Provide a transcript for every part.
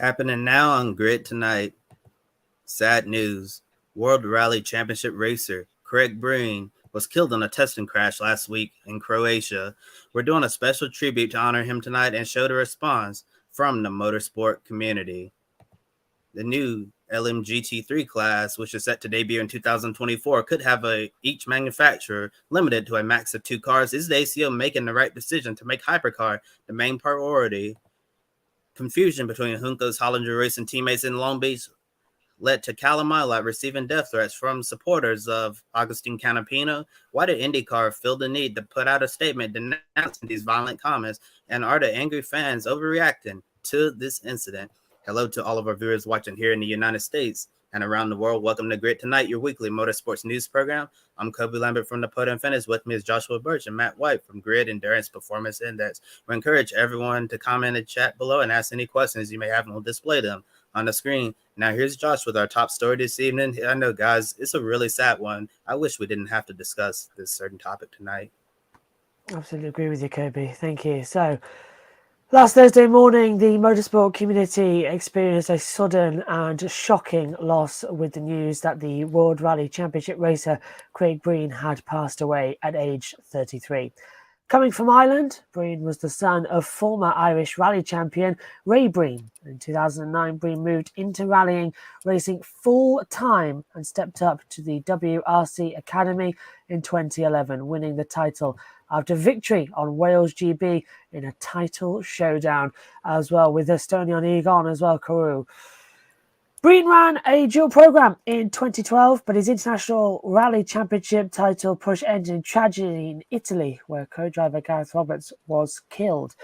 Happening now on Grid Tonight. Sad news. World Rally Championship racer Craig Breen was killed in a testing crash last week in Croatia. We're doing a special tribute to honor him tonight and show the response from the motorsport community. The new LMGT3 class, which is set to debut in 2024, could have each manufacturer limited to a max of 2 cars. Is the ACO making the right decision to make hypercar the main priority? Confusion between Juncos Hollinger Racing teammates in Long Beach led to Callum receiving death threats from supporters of Agustin Canapino. Why did IndyCar feel the need to put out a statement denouncing these violent comments? And are the angry fans overreacting to this incident? Hello to all of our viewers watching here in the United States and around the world. Welcome to Grid Tonight, your weekly motorsports news program. I'm Kobe Lambert from the Podium Finish. With me is Joshua Birch and Matt White from Grid Endurance Performance Index. We encourage everyone to comment and chat below and ask any questions you may have, and we'll display them on the screen. Now, here's Josh with our top story this evening. I know, guys, it's a really sad one. I wish we didn't have to discuss this certain topic tonight. Absolutely agree with you, Kobe. Thank you. So, last Thursday morning, the motorsport community experienced a sudden and shocking loss with the news that the World Rally Championship racer Craig Breen had passed away at age 33. Coming from Ireland, Breen was the son of former Irish rally champion Ray Breen. In 2009, Breen moved into rallying, racing full-time and stepped up to the WRC Academy in 2011, winning the title after victory on Wales GB in a title showdown, as well with Estonian Egon as well, Karoo. Breen ran a dual programme in 2012, but his International Rally Championship title push ended in tragedy in Italy, where co-driver Gareth Roberts was killed.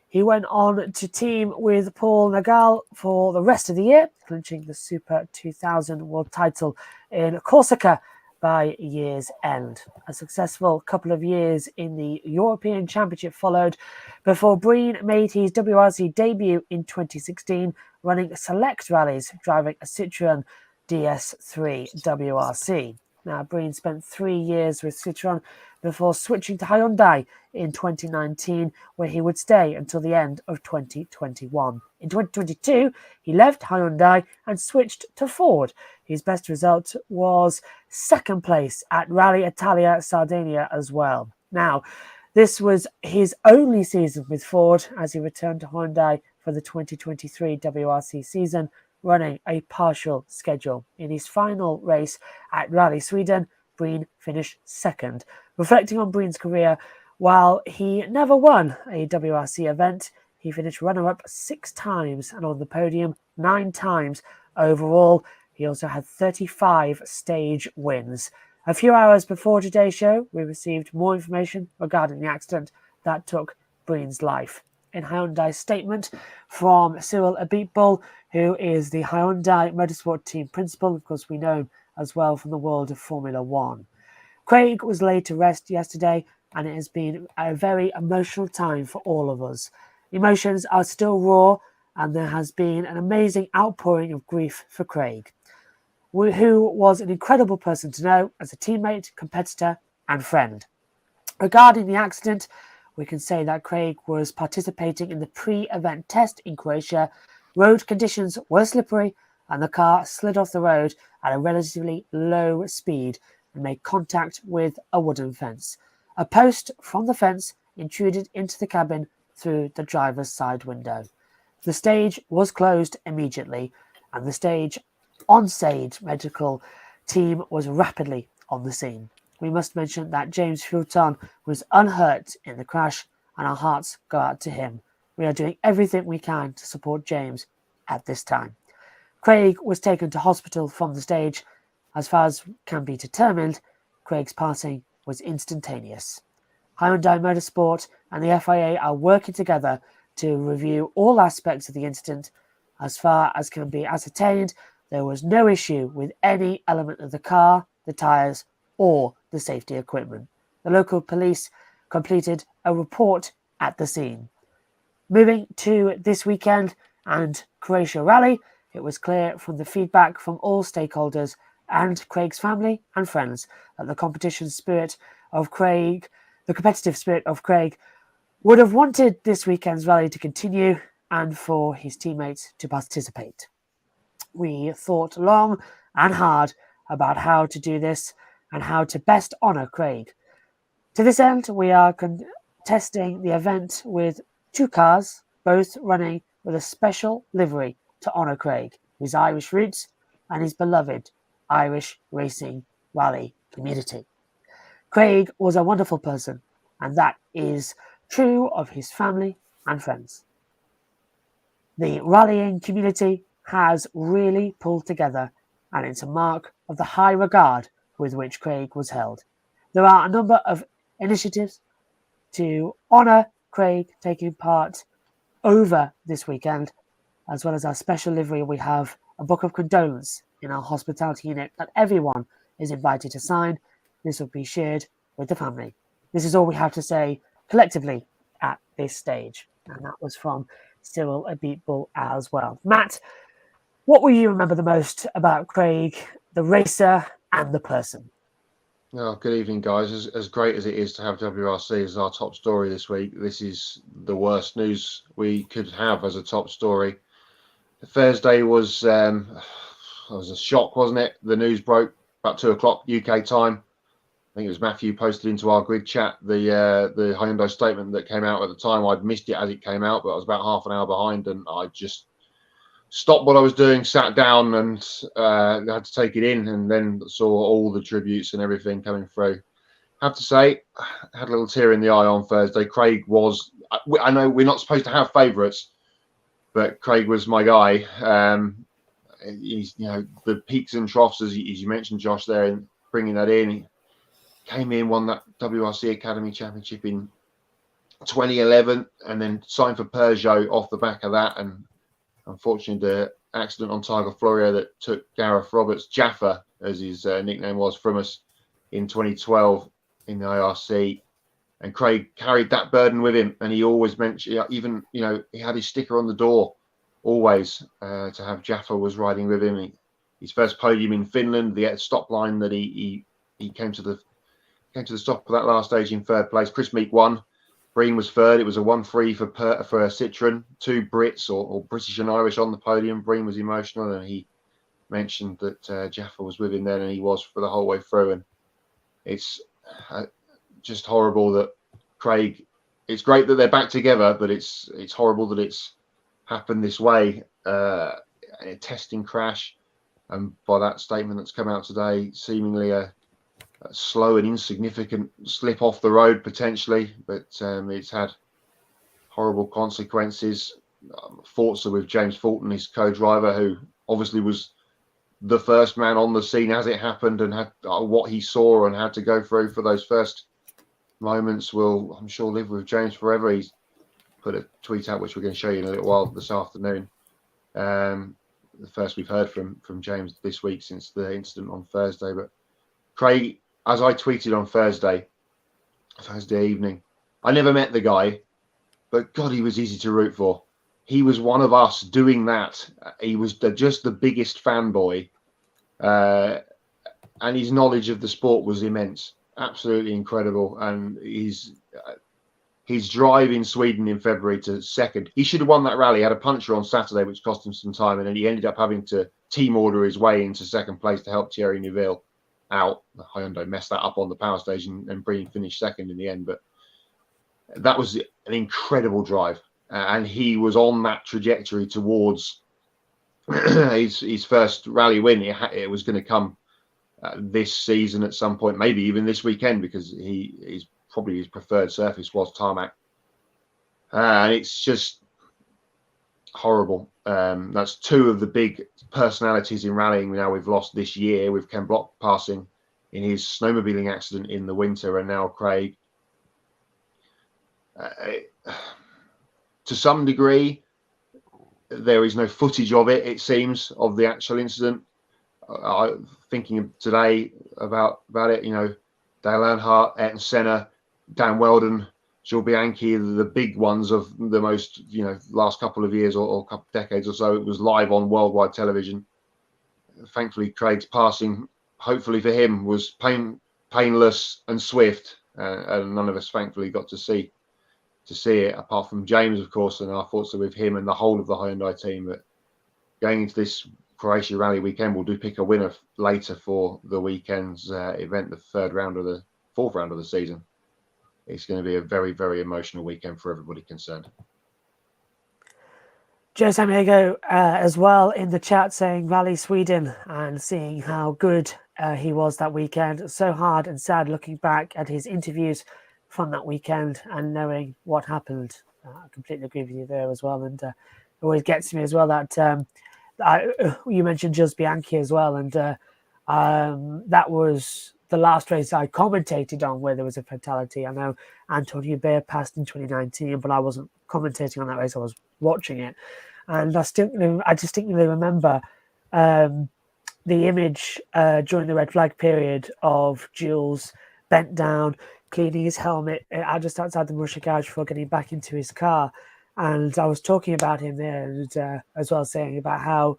He went on to team with Paul Nagal for the rest of the year, clinching the Super 2000 world title in Corsica by year's end. A successful couple of years in the European Championship followed before Breen made his WRC debut in 2016, running select rallies, driving a Citroën DS3 WRC. Now, Breen spent 3 years with Citroën before switching to Hyundai in 2019, where he would stay until the end of 2021. In 2022, he left Hyundai and switched to Ford. His best result was second place at Rally Italia Sardinia as well. Now, this was his only season with Ford as he returned to Hyundai for the 2023 WRC season, running a partial schedule. In his final race at Rally Sweden, Breen finished second. Reflecting on Breen's career, while he never won a WRC event, he finished runner-up 6 times and on the podium 9 times overall. He also had 35 stage wins. A few hours before today's show, we received more information regarding the accident that took Breen's life. In Hyundai's statement from Cyril Abitbol, who is the Hyundai Motorsport Team Principal, of course we know him as well from the world of Formula One. Craig was laid to rest yesterday, and it has been a very emotional time for all of us. Emotions are still raw, and there has been an amazing outpouring of grief for Craig, who was an incredible person to know as a teammate, competitor, and friend. Regarding the accident, we can say that Craig was participating in the pre-event test in Croatia. Road conditions were slippery, and the car slid off the road at a relatively low speed and made contact with a wooden fence. A post from the fence intruded into the cabin through the driver's side window. The stage was closed immediately, and the stage on-stage medical team was rapidly on the scene. We must mention that James Fulton was unhurt in the crash, and our hearts go out to him. We are doing everything we can to support James at this time. Craig was taken to hospital from the stage. As far as can be determined, Craig's passing was instantaneous. Hyundai Motorsport and the FIA are working together to review all aspects of the incident. As far as can be ascertained, there was no issue with any element of the car, the tyres, or the safety equipment. The local police completed a report at the scene. Moving to this weekend and Croatia Rally, it was clear from the feedback from all stakeholders and Craig's family and friends that the competitive spirit of Craig would have wanted this weekend's rally to continue, and for his teammates to participate. We thought long and hard about how to do this and how to best honour Craig. To this end, we are contesting the event with 2 cars, both running with a special livery to honour Craig, his Irish roots, and his beloved Irish racing rally community. Craig was a wonderful person, and that is true of his family and friends. The rallying community has really pulled together, and it's a mark of the high regard with which Craig was held. There are a number of initiatives to honour Craig taking part over this weekend, as well as our special livery. We have a book of condolence in our hospitality unit that everyone is invited to sign. This will be shared with the family. This is all we have to say collectively at this stage. And that was from Cyril Abitbul as well. Matt, what will you remember the most about Craig, the racer and the person? Oh, good evening, guys. As great as it is to have WRC as our top story this week, this is the worst news we could have as a top story. Thursday was a shock, wasn't it? The news broke about 2 o'clock UK time. I think it was Matthew posted into our grid chat the Hyundai statement that came out at the time. I'd missed it as it came out, but I was about half an hour behind, and I just stopped what I was doing, sat down, and had to take it in, and then saw all the tributes and everything coming through. I have to say, I had a little tear in the eye on Thursday. Craig was, I know we're not supposed to have favourites, but Craig was my guy. He's, the peaks and troughs, as you mentioned, Josh, there, and bringing that in. He came in, won that WRC Academy Championship in 2011, and then signed for Peugeot off the back of that. And unfortunately, the accident on Tiger Florio that took Gareth Roberts, Jaffa, as his nickname was, from us in 2012 in the IRC. And Craig carried that burden with him, and he always mentioned, even, he had his sticker on the door always to have Jaffa was riding with him. His first podium in Finland, the stop line that he came to the stop of that last stage in 3rd place. Chris Meek won. Breen was 3rd. It was a 1-3 for Citroen. 2 Brits or British and Irish on the podium. Breen was emotional, and he mentioned that Jaffa was with him then, and he was for the whole way through. And it's just horrible that Craig. It's great that they're back together, but it's horrible that it's happened this way. A testing crash, and by that statement that's come out today, seemingly a slow and insignificant slip off the road potentially, but it's had horrible consequences. Thoughts are with James Fulton, his co-driver, who obviously was the first man on the scene as it happened, and had what he saw and had to go through for those first moments will, I'm sure, live with James forever. He's put a tweet out, which we're going to show you in a little while this afternoon. The first we've heard from James this week since the incident on Thursday. But Craig, as I tweeted on Thursday evening, I never met the guy, but God, he was easy to root for. He was one of us doing that. He was just the biggest fanboy, and his knowledge of the sport was immense, absolutely incredible. And his drive in Sweden in February to 2nd, he should have won that rally. He had a puncture on Saturday, which cost him some time, and then he ended up having to team order his way into 2nd place to help Thierry Neuville out. Hyundai messed that up on the power station, and Breen finished 2nd in the end. But that was an incredible drive, and he was on that trajectory towards his first rally win. It was going to come this season at some point, maybe even this weekend, because he's probably his preferred surface was tarmac, and it's just horrible. That's 2 of the big personalities in rallying now we've lost this year, with Ken Block passing in his snowmobiling accident in the winter, and now Craig. To some degree, there is no footage of it, it seems, of the actual incident. Thinking today about it, Dale Earnhardt, Ayrton Senna, Dan Weldon, Jules Bianchi, the big ones of the most, last couple of years or couple of decades or so. It was live on worldwide television. Thankfully, Craig's passing, hopefully for him, was painless and swift, and none of us thankfully got to see to see it, apart from James, of course, and our thoughts are with him and the whole of the Hyundai team. That going into this Croatia Rally weekend, we'll pick a winner later for the weekend's event, the fourth round of the season. It's going to be a very, very emotional weekend for everybody concerned. Joe Samego as well in the chat saying Rally Sweden and seeing how good he was that weekend. So hard and sad looking back at his interviews from that weekend and knowing what happened. I completely agree with you there as well. And it always gets me as well that you mentioned Jules Bianchi as well. And that was the last race I commentated on where there was a fatality. I know Antonio Hubert passed in 2019, but I wasn't commentating on that race. I was watching it. And I distinctly remember the image during the red flag period of Jules bent down, cleaning his helmet just outside the Russia garage before getting back into his car. And I was talking about him there and as well, saying about how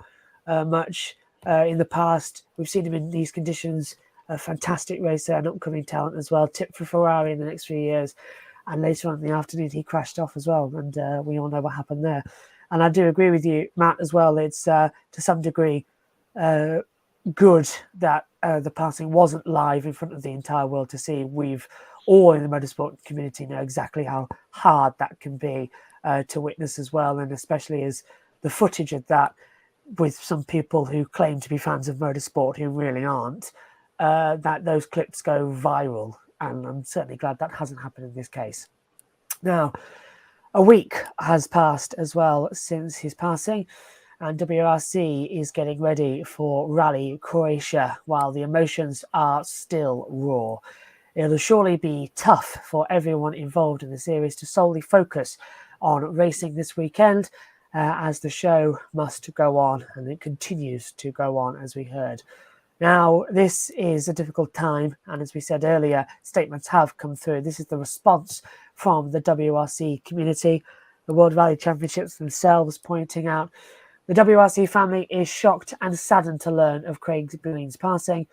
much in the past we've seen him in these conditions, a fantastic racer, an upcoming talent as well, tipped for Ferrari in the next few years. And later on in the afternoon, he crashed off as well. And we all know what happened there. And I do agree with you, Matt, as well. It's to some degree good that the passing wasn't live in front of the entire world to see. We've all in the motorsport community know exactly how hard that can be to witness as well. And especially as the footage of that with some people who claim to be fans of motorsport who really aren't, that those clips go viral. And I'm certainly glad that hasn't happened in this case. Now, a week has passed as well since his passing, and WRC is getting ready for Rally Croatia while the emotions are still raw. It'll surely be tough for everyone involved in the series to solely focus on racing this weekend, as the show must go on, and it continues to go on, as we heard. Now, this is a difficult time, and as we said earlier, statements have come through. This is the response from the WRC community, the World Rally Championships themselves pointing out the WRC family is shocked and saddened to learn of Craig Breen's passing.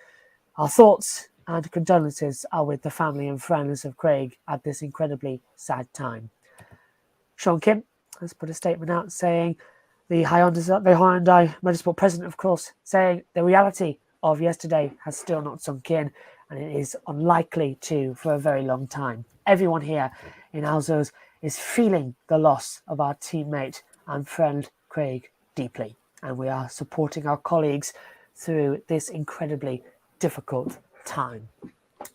Our thoughts and condolences are with the family and friends of Craig at this incredibly sad time. Sean Kim has put a statement out saying the Hyundai Motorsport president, of course, saying the reality of yesterday has still not sunk in, and it is unlikely to for a very long time. Everyone here in Alzos is feeling the loss of our teammate and friend Craig deeply, and we are supporting our colleagues through this incredibly difficult time.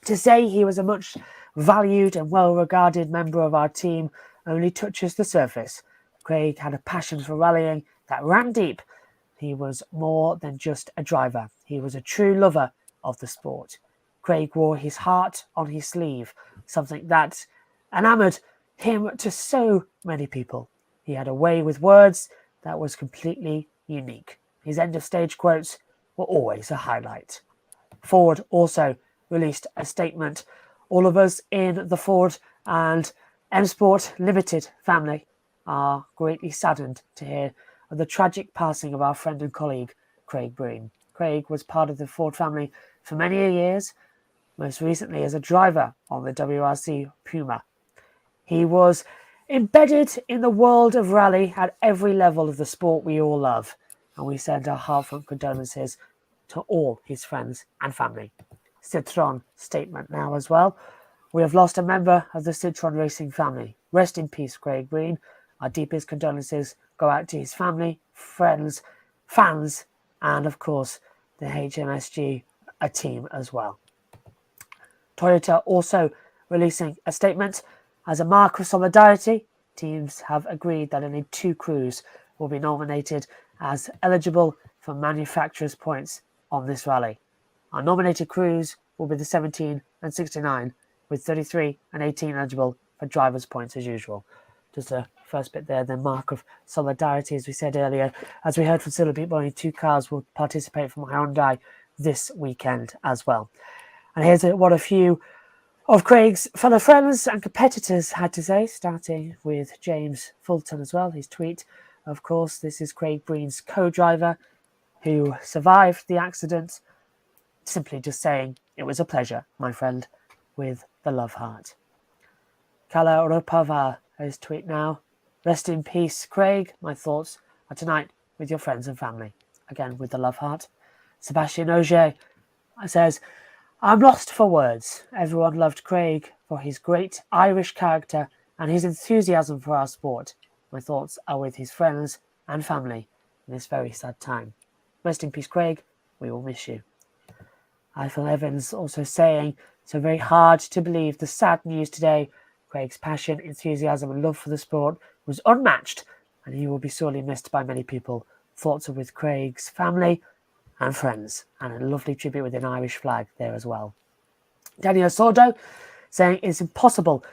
To say he was a much valued and well-regarded member of our team only touches the surface. Craig had a passion for rallying that ran deep. He was more than just a driver. He was a true lover of the sport. Craig wore his heart on his sleeve, something that enamoured him to so many people. He had a way with words that was completely unique. His end-of-stage quotes were always a highlight. Ford also released a statement. All of us in the Ford and M Sport Limited family are greatly saddened to hear of the tragic passing of our friend and colleague, Craig Breen. Craig was part of the Ford family for many years, most recently as a driver on the WRC Puma. He was embedded in the world of rally at every level of the sport we all love, and we send our heartfelt condolences to all his friends and family. Citroën statement now as well. We have lost a member of the Citroën racing family. Rest in peace, Craig Breen. Our deepest condolences go out to his family, friends, fans, and of course the HMSG team as well. Toyota also releasing a statement. As a mark of solidarity, teams have agreed that only 2 crews will be nominated as eligible for manufacturers' points on this rally. Our nominated crews will be the 17 and 69, with 33 and 18 eligible for drivers' points as usual. Just a first bit there, the mark of solidarity, as we said earlier. As we heard from Silver People, only 2 cars will participate from Hyundai this weekend as well. And here's what a few of Craig's fellow friends and competitors had to say, starting with James Fulton as well. His tweet, of course, this is Craig Breen's co-driver who survived the accident, simply just saying, "It was a pleasure, my friend," with the love heart. Kala Ropava His tweet now. Rest in peace, Craig. My thoughts are tonight with your friends and family. Again, with the love heart. Sebastian Ogier says, I'm lost for words. Everyone loved Craig for his great Irish character and his enthusiasm for our sport. My thoughts are with his friends and family in this very sad time. Rest in peace, Craig. We will miss you. Eiffel Evans also saying, so very hard to believe the sad news today. Craig's passion, enthusiasm and love for the sport was unmatched and he will be sorely missed by many people. Thoughts are with Craig's family and friends, and a lovely tribute with an Irish flag there as well. Daniel Sordo saying it's impossible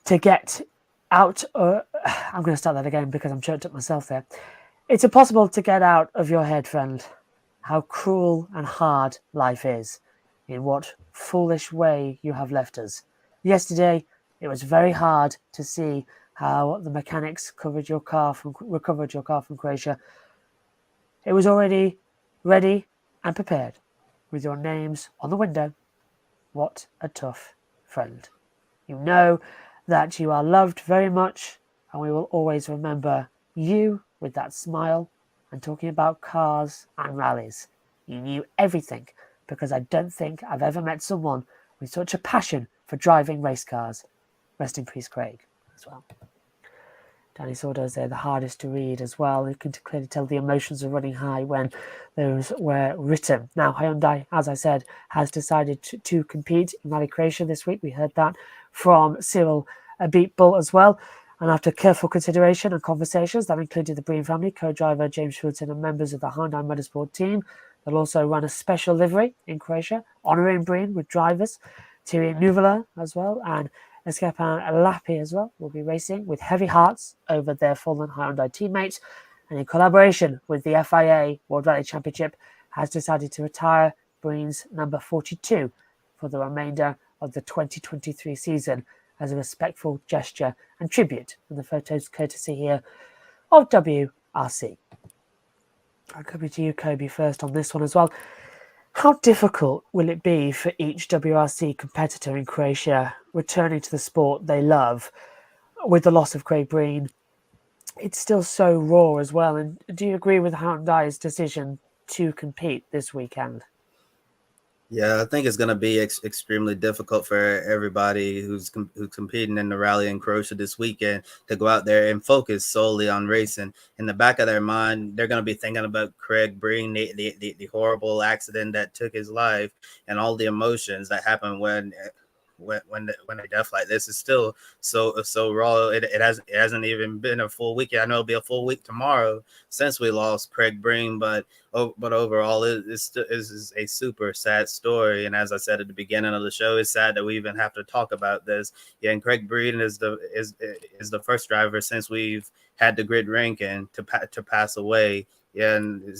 to get out. I'm going to start that again because I'm choked up myself there. It's impossible to get out of your head, friend, how cruel and hard life is. In what foolish way you have left us. Yesterday, it was very hard to see how the mechanics recovered your car from Croatia. It was already ready and prepared, with your names on the window. What a tough friend. You know that you are loved very much, and we will always remember you with that smile and talking about cars and rallies. You knew everything, because I don't think I've ever met someone with such a passion for driving race cars. Rest in peace, Craig, as well. Danny Sordo's there, the hardest to read as well. You can clearly tell the emotions are running high when those were written. Now, Hyundai, as I said, has decided to compete in Rally Croatia this week. We heard that from Cyril Beatbull as well. And after careful consideration and conversations, that included the Breen family, co-driver James Fulton and members of the Hyundai Motorsport team. They'll also run a special livery in Croatia, honouring Breen with drivers. Thierry Neuvillard as well, and Esteban Lappi as well will be racing with heavy hearts over their fallen Hyundai teammates, and in collaboration with the FIA World Rally Championship has decided to retire Breen's number 42 for the remainder of the 2023 season as a respectful gesture and tribute. And the photos courtesy here of WRC. I'll come to you, Kobe, first on this one as well. How difficult will it be for each WRC competitor in Croatia returning to the sport they love with the loss of Craig Breen? It's still so raw as well. And do you agree with Hyundai's decision to compete this weekend? Yeah, I think it's going to be extremely difficult for everybody who's competing in the rally in Croatia this weekend to go out there and focus solely on racing. In the back of their mind, they're going to be thinking about Craig Breen, the horrible accident that took his life, and all the emotions that happen when a death like this is still so raw. It hasn't even been a full week. I know it'll be a full week tomorrow since we lost Craig Breen, but overall it is a super sad story. And as I said at the beginning of the show, it's sad that we even have to talk about this. Yeah, and Craig Breen is the first driver since we've had the grid ranking to pass away. Yeah, and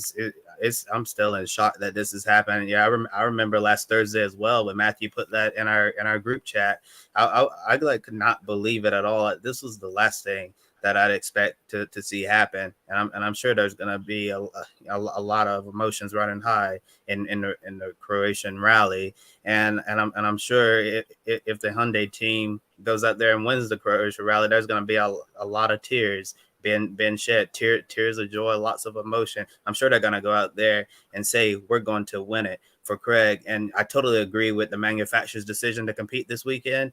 I'm still in shock that this is happening. Yeah, I remember last Thursday as well when Matthew put that in our group chat. I could not believe it at all. This was the last thing that I'd expect to see happen, and I'm sure there's gonna be a lot of emotions running high in the Croatian rally, and I'm sure if the Hyundai team goes out there and wins the Croatian rally, there's gonna be a lot of tears been shed, tears of joy, lots of emotion. I'm sure they're going to go out there and say, we're going to win it for Craig. And I totally agree with the manufacturer's decision to compete this weekend.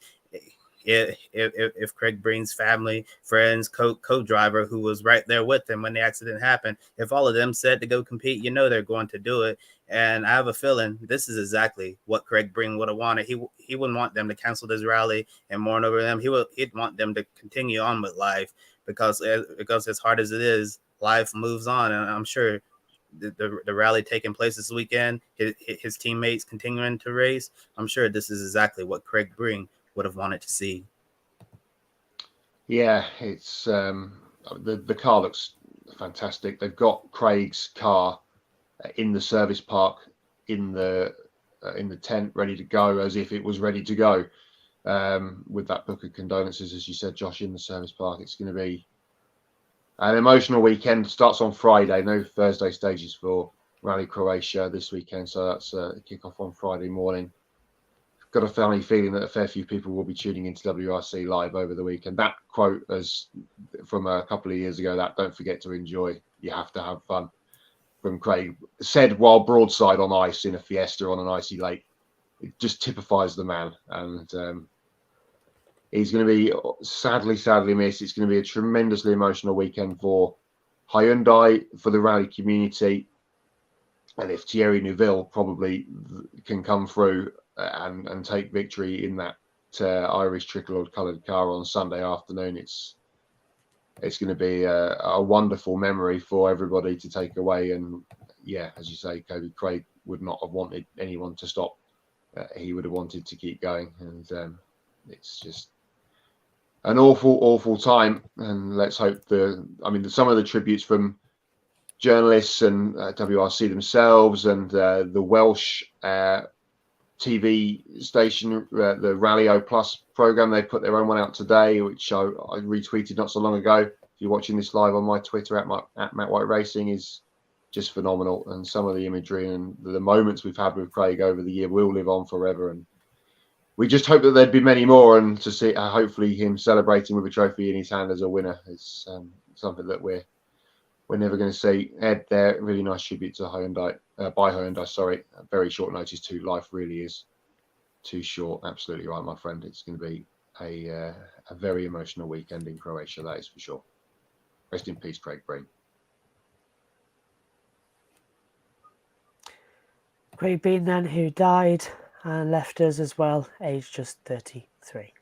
If Craig Breen's family, friends, co-driver who was right there with him when the accident happened, if all of them said to go compete, they're going to do it. And I have a feeling this is exactly what Craig Breen would have wanted. He wouldn't want them to cancel this rally and mourn over them. He'd want them to continue on with life because as hard as it is, life moves on. And I'm sure the rally taking place this weekend, his teammates continuing to race, I'm sure this is exactly what Craig Breen would have wanted to see. Yeah, it's the car looks fantastic. They've got Craig's car in the service park in the tent ready to go, as if it was ready to go, with that book of condolences, as you said, Josh, in the service park. It's going to be an emotional weekend. Starts on Friday, no Thursday stages for Rally Croatia this weekend, so that's a kick-off on Friday morning. got a funny feeling that a fair few people will be tuning into WRC live over the weekend. That quote as from a couple of years ago, that don't forget to enjoy, you have to have fun, from Craig, said while broadside on ice in a Fiesta on an icy lake. It just typifies the man. And he's going to be sadly missed. It's going to be a tremendously emotional weekend for Hyundai, for the rally community. And if Thierry Neuville probably can come through and take victory in that Irish tricolor coloured car on Sunday afternoon, it's going to be a wonderful memory for everybody to take away. And yeah, as you say, Kobe, Craig would not have wanted anyone to stop. He would have wanted to keep going. And it's just an awful time. And let's hope some of the tributes from journalists and WRC themselves and the Welsh TV station, the Rally Plus program, they put their own one out today, which I retweeted not so long ago. If you're watching this live on my Twitter at Matt White Racing, is just phenomenal. And some of the imagery and the moments we've had with Craig over the year will live on forever. And we just hope that there'd be many more, and to see hopefully him celebrating with a trophy in his hand as a winner is something that we're never going to see. Ed there, really nice tribute to Hyundai, by Hyundai, sorry. Very short notice too. Life really is too short. Absolutely right, my friend. It's going to be a very emotional weekend in Croatia, that is for sure. Rest in peace, Craig Breen. Craig Breen then, who died and left us as well, aged just 33.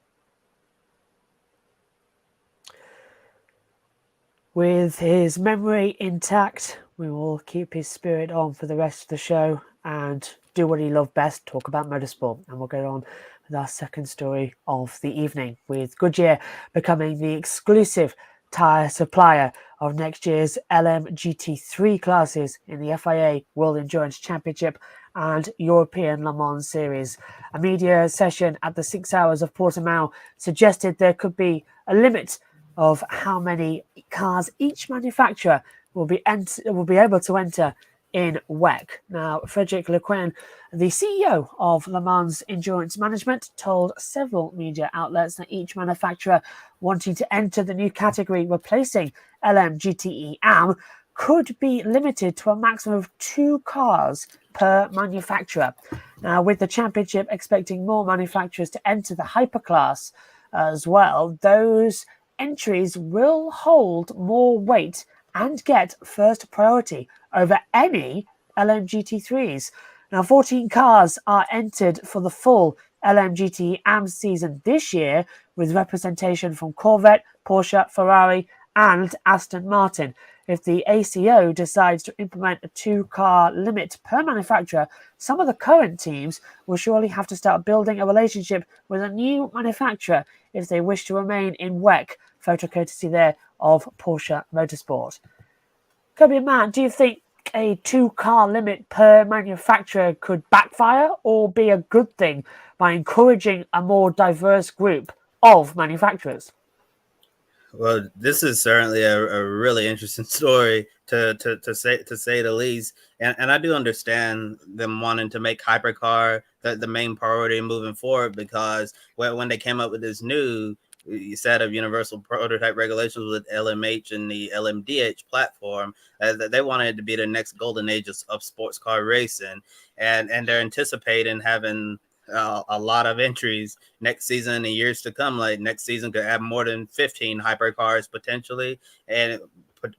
With his memory intact, we will keep his spirit on for the rest of the show and do what he loved best, talk about motorsport. And we'll get on with our second story of the evening, with Goodyear becoming the exclusive tyre supplier of next year's LMGT3 classes in the FIA World Endurance Championship and European Le Mans Series. A media session at the 6 Hours of Portimão suggested there could be a limit of how many cars each manufacturer will be able to enter in WEC. Now, Frederick Lequin, the CEO of Le Mans Endurance Management, told several media outlets that each manufacturer wanting to enter the new category replacing LMGTE AM could be limited to a maximum of 2 cars per manufacturer. Now, with the championship expecting more manufacturers to enter the hyperclass as well, those entries will hold more weight and get first priority over any LMGT3s. Now, 14 cars are entered for the full LMGT AM season this year, with representation from Corvette, Porsche, Ferrari and Aston Martin. If the ACO decides to implement a 2-car limit per manufacturer, some of the current teams will surely have to start building a relationship with a new manufacturer if they wish to remain in WEC. Photo courtesy there of Porsche Motorsport. Kobe and Matt, do you think a 2-car limit per manufacturer could backfire or be a good thing by encouraging a more diverse group of manufacturers? Well, this is certainly a really interesting story to say the least, and I do understand them wanting to make hypercar the main priority moving forward, because when they came up with this new set of universal prototype regulations with LMH and the LMDH platform, they wanted it to be the next golden age of sports car racing, and they're anticipating having a lot of entries next season and years to come. Like next season could have more than 15 hypercars potentially, and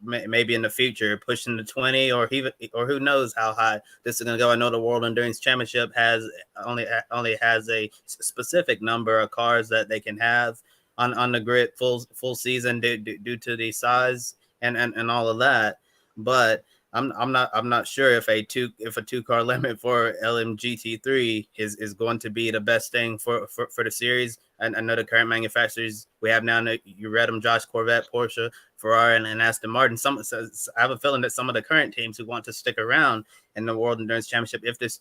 maybe in the future pushing to 20 or who knows how high this is going to go. I know the World Endurance Championship has only has a specific number of cars that they can have on the grid full season due to the size and all of that. But I'm not sure if a 2-car limit for LMGT3 is going to be the best thing for the series. And I know the current manufacturers we have now, you read them, Josh, Corvette, Porsche, Ferrari, and Aston Martin. I have a feeling that some of the current teams who want to stick around in the World Endurance Championship, if this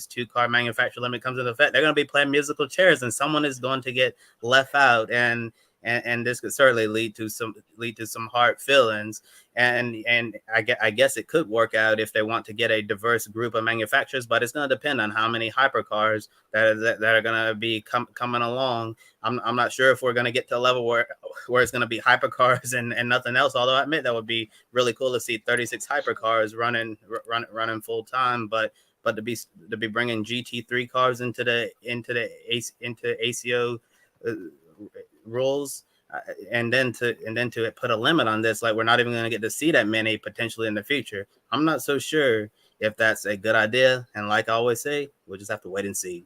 2-car manufacturer limit comes into effect, they're going to be playing musical chairs, and someone is going to get left out. And and this could certainly lead to some hard feelings. And I guess it could work out if they want to get a diverse group of manufacturers, but it's going to depend on how many hypercars that are going to be coming along. I'm not sure if we're going to get to a level where it's going to be hypercars and nothing else. Although I admit that would be really cool to see 36 hypercars running full time, but to be bringing GT3 cars into ACO rules, and then to put a limit on this, like we're not even going to get to see that many potentially in the future. I'm not so sure if that's a good idea. And like I always say, we'll just have to wait and see.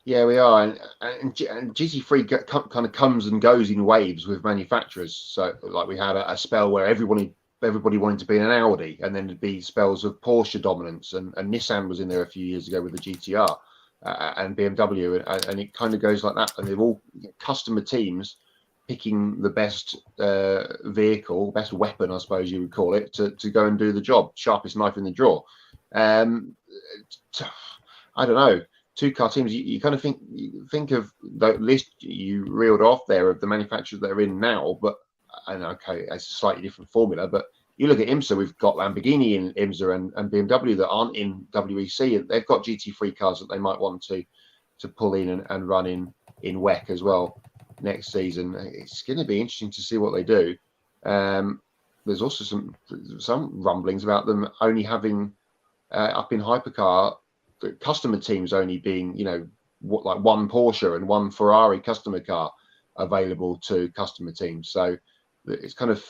Yeah, we are, and GT3 kind of comes and goes in waves with manufacturers. So, like we had a spell where everybody wanted to be in an Audi, and then there'd be spells of Porsche dominance, and Nissan was in there a few years ago with the GTR, and BMW, and it kind of goes like that. And they're all customer teams picking the best vehicle, best weapon, I suppose you would call it, to go and do the job, sharpest knife in the drawer. I don't know. Two-car teams, you kind of think of the list you reeled off there of the manufacturers that are in now, but I know, okay, it's a slightly different formula, but you look at IMSA, we've got Lamborghini in IMSA and BMW that aren't in WEC, and they've got GT3 cars that they might want to pull in and run in WEC as well next season. It's going to be interesting to see what they do. There's also some rumblings about them only having up in hypercar, the customer teams only being, like one Porsche and one Ferrari customer car available to customer teams. So it's kind of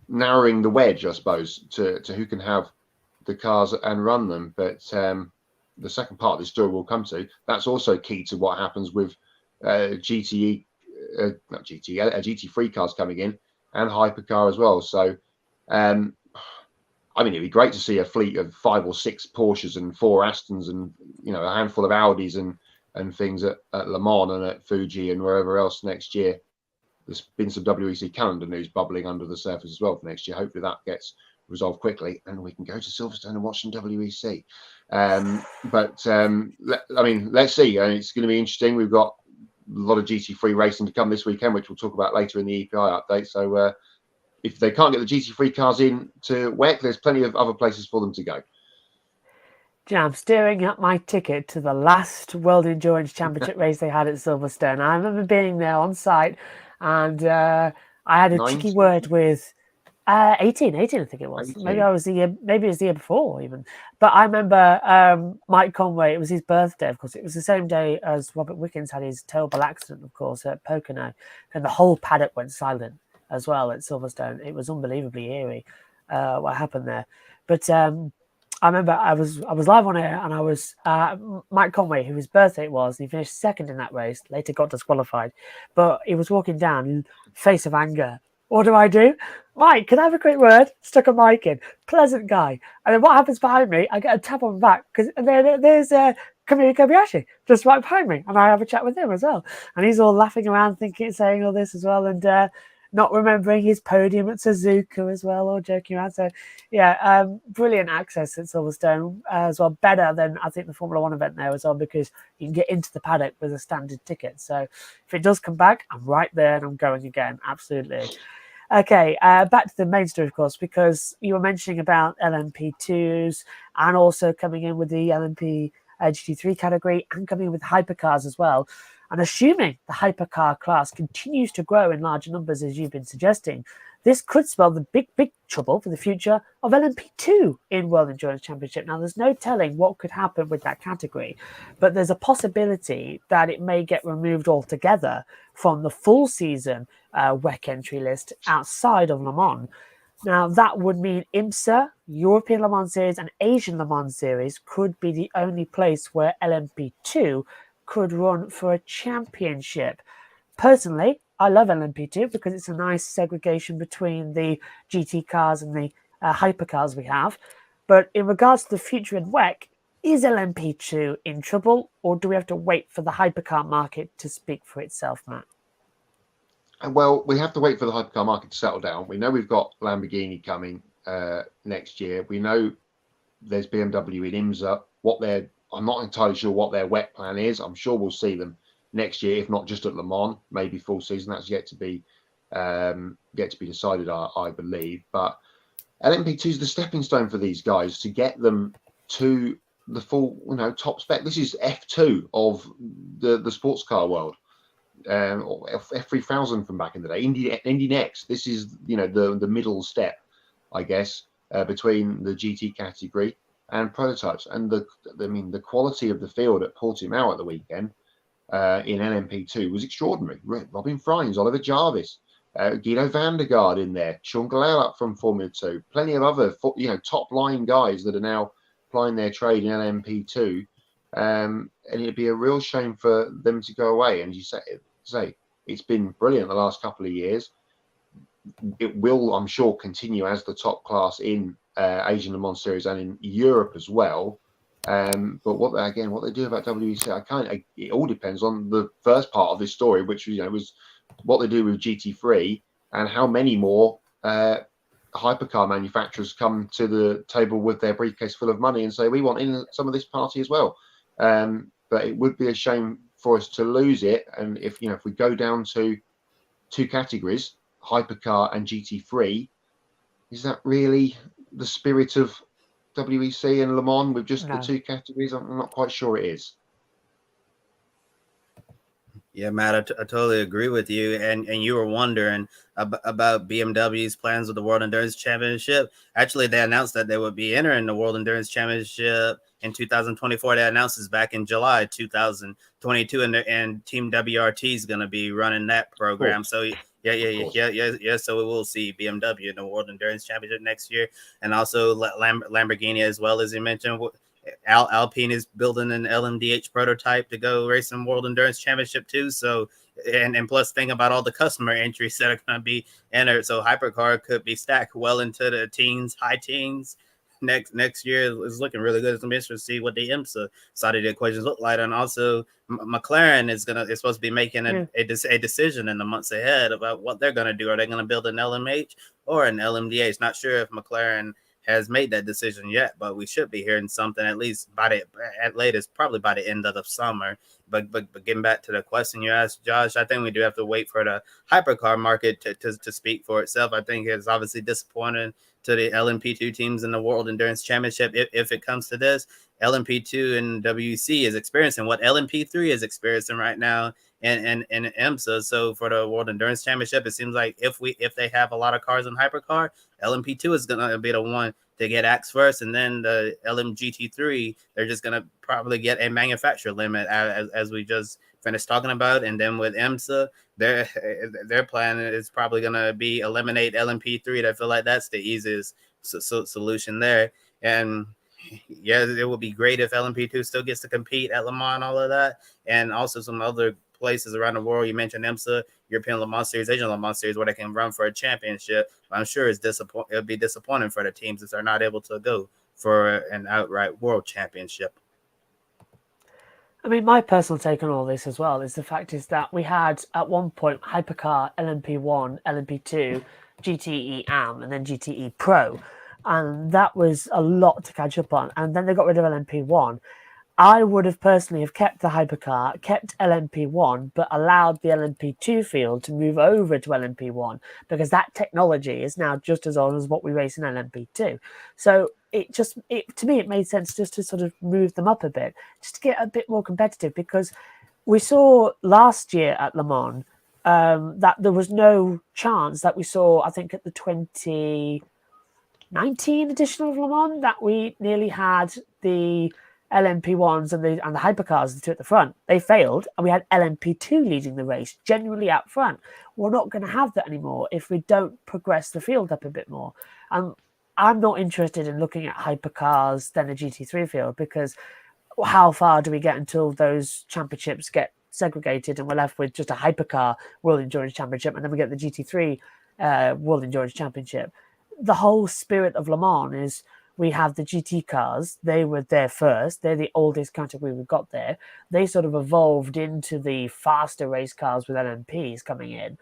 narrowing the wedge, I suppose, to who can have the cars and run them. But the second part of the story we'll come to, that's also key to what happens with GT3 cars coming in and hypercar as well. So, it'd be great to see a fleet of 5 or 6 Porsches and 4 Astons and, a handful of Audis and things at Le Mans and at Fuji and wherever else next year. There's been some WEC calendar news bubbling under the surface as well for next year. Hopefully that gets resolved quickly and we can go to Silverstone and watch some WEC. Let's see. It's going to be interesting. We've got a lot of GT3 racing to come this weekend, which we'll talk about later in the EPI update. So, if they can't get the GT3 cars in to WEC, there's plenty of other places for them to go. I'm steering up my ticket to the last World Endurance Championship race they had at Silverstone. I remember being there on site, and I had a cheeky word with 18, I think it was. 18. Maybe it was the year before even. But I remember Mike Conway, it was his birthday, of course. It was the same day as Robert Wickens had his terrible accident, of course, at Pocono. And the whole paddock went silent as well at Silverstone. It was unbelievably eerie what happened there. But I remember I was live on air, and I was Mike Conway, whose birthday it was. He finished second in that race, later got disqualified, but he was walking down, face of anger. What do? Mike, can I have a quick word? Stuck a mic in. Pleasant guy. And then what happens behind me? I get a tap on the back because there's Kamui Kobayashi just right behind me, and I have a chat with him as well. And he's all laughing around, saying all this as well, and not remembering his podium at Suzuka as well, or joking around. So, yeah, brilliant access at Silverstone as well. Better than, I think, the Formula One event there as well, because you can get into the paddock with a standard ticket. So if it does come back, I'm right there and I'm going again. Absolutely. Okay, back to the main story, of course, because you were mentioning about LMP2s and also coming in with the LMP GT3 category and coming in with hypercars as well. And assuming the hypercar class continues to grow in larger numbers, as you've been suggesting, this could spell the big trouble for the future of LMP2 in World Endurance Championship. Now, there's no telling what could happen with that category, but there's a possibility that it may get removed altogether from the full season WEC entry list outside of Le Mans. Now, that would mean IMSA, European Le Mans Series, and Asian Le Mans Series could be the only place where LMP2 could run for a championship. Personally, I love LMP2 because it's a nice segregation between the GT cars and the hypercars we have. But in regards to the future in WEC, is LMP2 in trouble, or do we have to wait for the hypercar market to speak for itself, Matt? Well, we have to wait for the hypercar market to settle down. We know we've got Lamborghini coming next year. We know there's BMW in IMSA. I'm not entirely sure what their WEC plan is. I'm sure we'll see them next year, if not just at Le Mans, maybe full season. That's yet to be decided, I believe. But LMP2 is the stepping stone for these guys to get them to the full, top spec. This is F2 of the sports car world, or F3000 from back in the day. Indy Next. This is the middle step, I guess, between the GT category and prototypes. And the quality of the field at Portimão at the weekend in LMP2 was extraordinary. Robin Freins, Oliver Jarvis, Guido van der Garde in there, Sean Gallel up from Formula 2, plenty of other top line guys that are now plying their trade in LMP2, and it'd be a real shame for them to go away. And you say it's been brilliant the last couple of years. It will, I'm sure, continue as the top class in Asian Le Mans Series and in Europe as well. But what they do about WEC, it all depends on the first part of this story, which was what they do with GT3 and how many more hypercar manufacturers come to the table with their briefcase full of money and say, we want in some of this party as well. But it would be a shame for us to lose it. And if we go down to two categories, hypercar and GT3, is that really the spirit of WEC and Le Mans with just the two categories? I'm not quite sure it is. Yeah, Matt, I totally agree with you. And you were wondering about BMW's plans with the World Endurance Championship. Actually, they announced that they would be entering the World Endurance Championship in 2024. They announced this back in July 2022, and Team WRT is going to be running that program. Cool. So yeah. So we will see BMW in the World Endurance Championship next year, and also Lamborghini as well, as you mentioned. Alpine is building an LMDH prototype to go race in World Endurance Championship too. So, and plus think about all the customer entries that are going to be entered. So hypercar could be stacked well into the high teens. Next year is looking really good. It's going to be interesting to see what the IMSA side of the equations look like. And also McLaren is supposed to be making a decision in the months ahead about what they're going to do. Are they going to build an LMH or an LMDH? Not sure if McLaren has made that decision yet, but we should be hearing something at least at latest, probably by the end of the summer. But getting back to the question you asked, Josh, I think we do have to wait for the hypercar market to speak for itself. I think it's obviously disappointing to the LMP2 teams in the World Endurance Championship. If it comes to this, LMP2 and WEC is experiencing what LMP3 is experiencing right now in IMSA. So for the World Endurance Championship, it seems like if they have a lot of cars in hypercar, LMP2 is going to be the one to get axed first, and then the LMGT3, they're just going to probably get a manufacturer limit as we just finished talking about. And then with IMSA, their plan is probably going to be eliminate LMP3. I feel like that's the easiest solution there. And yeah, it would be great if LMP2 still gets to compete at Le Mans, all of that, and also some other places around the world. You mentioned IMSA, European Le Mans Series, Asian Le Mans Series, where they can run for a championship. I'm sure it'll be disappointing for the teams if they're not able to go for an outright world championship. I mean, my personal take on all this as well is the fact is that we had at one point hypercar, LMP1, LMP2, GTE AM, and then GTE Pro. And that was a lot to catch up on. And then they got rid of LMP1. I would have personally have kept the hypercar, kept LMP1, but allowed the LMP2 field to move over to LMP1 because that technology is now just as old as what we race in LMP2. So to me, it made sense just to sort of move them up a bit, just to get a bit more competitive, because we saw last year at Le Mans that there was no chance that we saw, I think at the 2019 edition of Le Mans, that we nearly had the LMP1s and the hypercars, the two at the front. They failed, and we had LMP2 leading the race, generally out front. We're not going to have that anymore if we don't progress the field up a bit more. I'm not interested in looking at hypercars than a GT3 field, because how far do we get until those championships get segregated and we're left with just a hypercar World Endurance Championship, and then we get the GT3 World Endurance Championship? The whole spirit of Le Mans is we have the GT cars. They were there first. They're the oldest category we've got there. They sort of evolved into the faster race cars with LMPs coming in.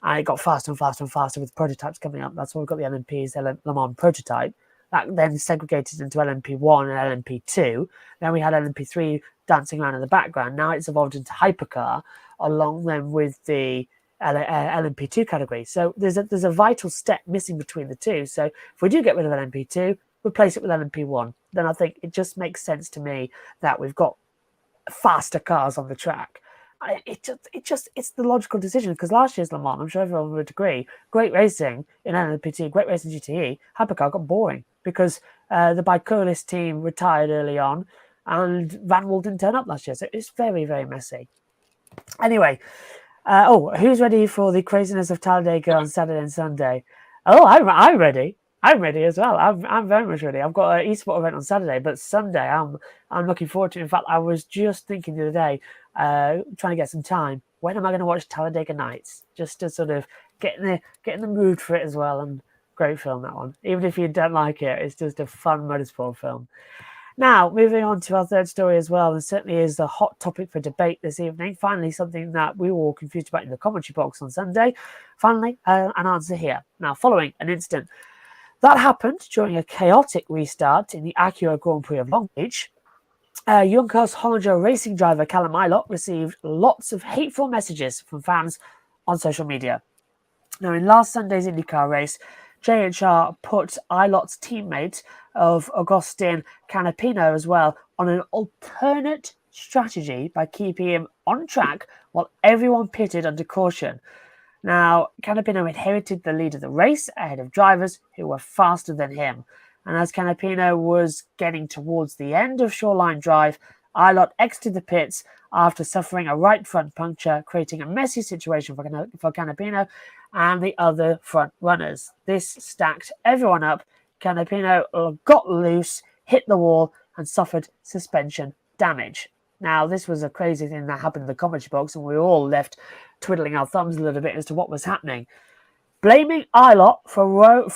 And it got faster and faster and faster with prototypes coming up. That's why we've got the LMPs, Le Mans prototype. That then segregated into LMP1 and LMP2. Then we had LMP3 dancing around in the background. Now it's evolved into hypercar, along then with the LMP2 category. So there's a vital step missing between the two. So if we do get rid of LMP2, replace it with LMP1, then I think it just makes sense to me that we've got faster cars on the track. It's the logical decision, because last year's Le Mans, I'm sure everyone would agree, great racing in LMP2, great racing GTE, hypercar got boring because the Bicolis team retired early on and Van Wall didn't turn up last year. So it's very, very messy. Anyway, who's ready for the craziness of Talladega on Saturday and Sunday? Oh, I'm ready. I'm ready as well. I'm very much ready. I've got an eSport event on Saturday, but Sunday I'm looking forward to it. In fact, I was just thinking the other day, trying to get some time. When am I going to watch Talladega Nights? Just to sort of get in the mood for it as well. And great film, that one. Even if you don't like it, it's just a fun motorsport film. Now, moving on to our third story as well, and certainly is a hot topic for debate this evening. Finally, something that we were all confused about in the commentary box on Sunday. Finally, an answer here. Now, following an incident that happened during a chaotic restart in the Acura Grand Prix of Long Beach, Juncos Hollinger Racing driver Callum Ilott received lots of hateful messages from fans on social media. Now, in last Sunday's IndyCar race, JHR put Ilott's teammate of Agustin Canapino as well on an alternate strategy by keeping him on track while everyone pitted under caution. Now, Canapino inherited the lead of the race ahead of drivers who were faster than him. And as Canapino was getting towards the end of Shoreline Drive, Ilott exited the pits after suffering a right front puncture, creating a messy situation for Canapino and the other front runners. This stacked everyone up. Canapino got loose, hit the wall, and suffered suspension damage. Now, this was a crazy thing that happened in the commentary box, and we were all left twiddling our thumbs a little bit as to what was happening. Blaming Ilott for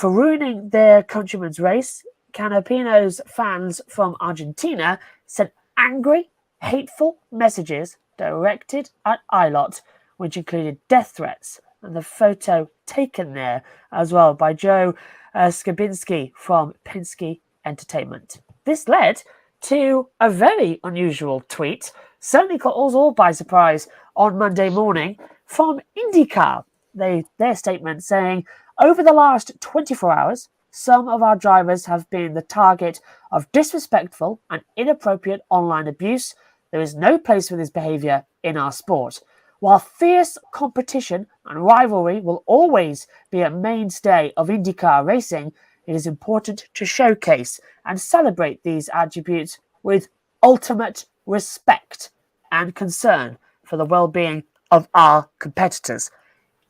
ruining their countryman's race, Canapino's fans from Argentina sent angry, hateful messages directed at Ilott, which included death threats, and the photo taken there as well by Joe Skabinski from Penske Entertainment. This led to a very unusual tweet, certainly caught us all by surprise on Monday morning, from IndyCar. Their statement saying, over the last 24 hours, some of our drivers have been the target of disrespectful and inappropriate online abuse. There is no place for this behaviour in our sport. While fierce competition and rivalry will always be a mainstay of IndyCar racing, it is important to showcase and celebrate these attributes with ultimate respect and concern for the well-being of our competitors.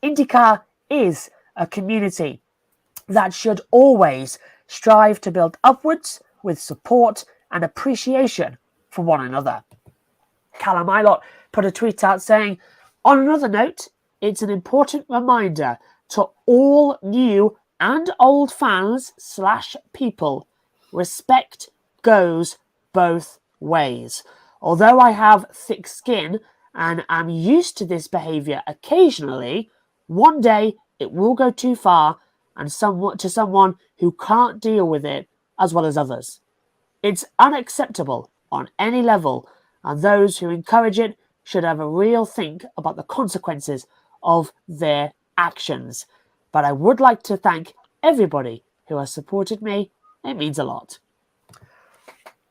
IndyCar is a community that should always strive to build upwards with support and appreciation for one another. Callum Ilott put a tweet out saying, on another note, it's an important reminder to all new and old fans / people, respect goes both ways. Although I have thick skin and am used to this behaviour occasionally, one day it will go too far and to someone who can't deal with it as well as others. It's unacceptable on any level, and those who encourage it should have a real think about the consequences of their actions. But I would like to thank everybody who has supported me. It means a lot.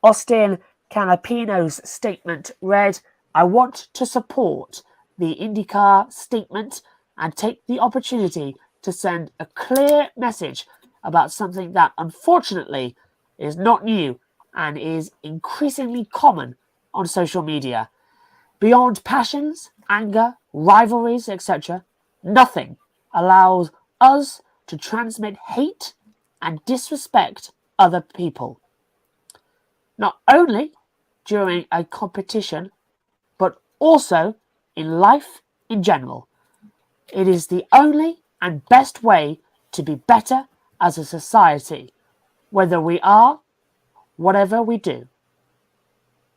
Agustin Canapino's statement read, I want to support the IndyCar statement and take the opportunity to send a clear message about something that unfortunately is not new and is increasingly common on social media. Beyond passions, anger, rivalries, etc., nothing allows us to transmit hate and disrespect other people. Not only during a competition, but also in life in general. It is the only and best way to be better as a society, whether we are, whatever we do.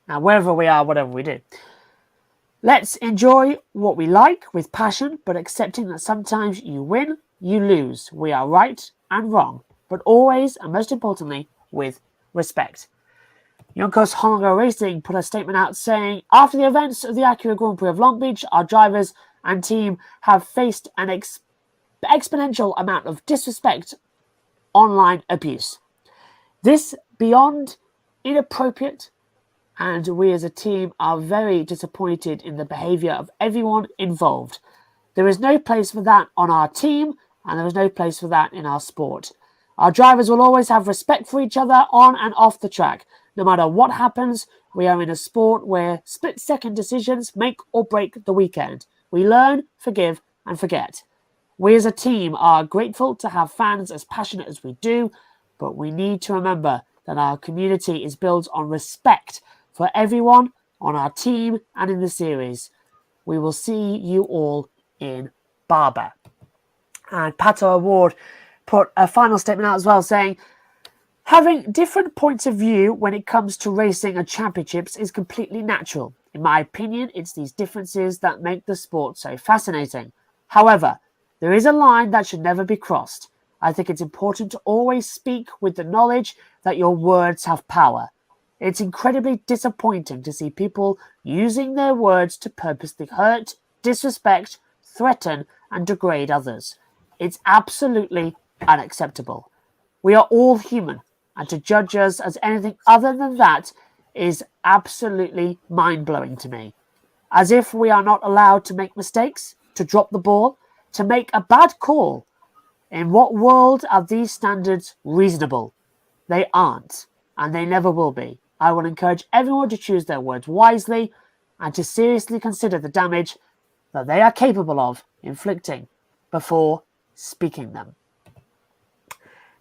Now, wherever we are, whatever we do. Let's enjoy what we like with passion, but accepting that sometimes you win, you lose. We are right and wrong, but always, and most importantly, with respect. Juncos Hollinger Racing put a statement out saying, after the events of the Acura Grand Prix of Long Beach, our drivers and team have faced an exponential amount of disrespect, online abuse. This beyond inappropriate, and we as a team are very disappointed in the behaviour of everyone involved. There is no place for that on our team, and there is no place for that in our sport. Our drivers will always have respect for each other on and off the track. No matter what happens, we are in a sport where split-second decisions make or break the weekend. We learn, forgive, and forget. We as a team are grateful to have fans as passionate as we do, but we need to remember that our community is built on respect for everyone on our team and in the series. We will see you all in Barber. And Pato Award put a final statement out as well, saying, having different points of view when it comes to racing and championships is completely natural. In my opinion, it's these differences that make the sport so fascinating. However, there is a line that should never be crossed. I think it's important to always speak with the knowledge that your words have power. It's incredibly disappointing to see people using their words to purposely hurt, disrespect, threaten, and degrade others. It's absolutely unacceptable. We are all human, and to judge us as anything other than that is absolutely mind-blowing to me. As if we are not allowed to make mistakes, to drop the ball, to make a bad call. In what world are these standards reasonable? They aren't, and they never will be. I will encourage everyone to choose their words wisely and to seriously consider the damage that they are capable of inflicting before speaking them.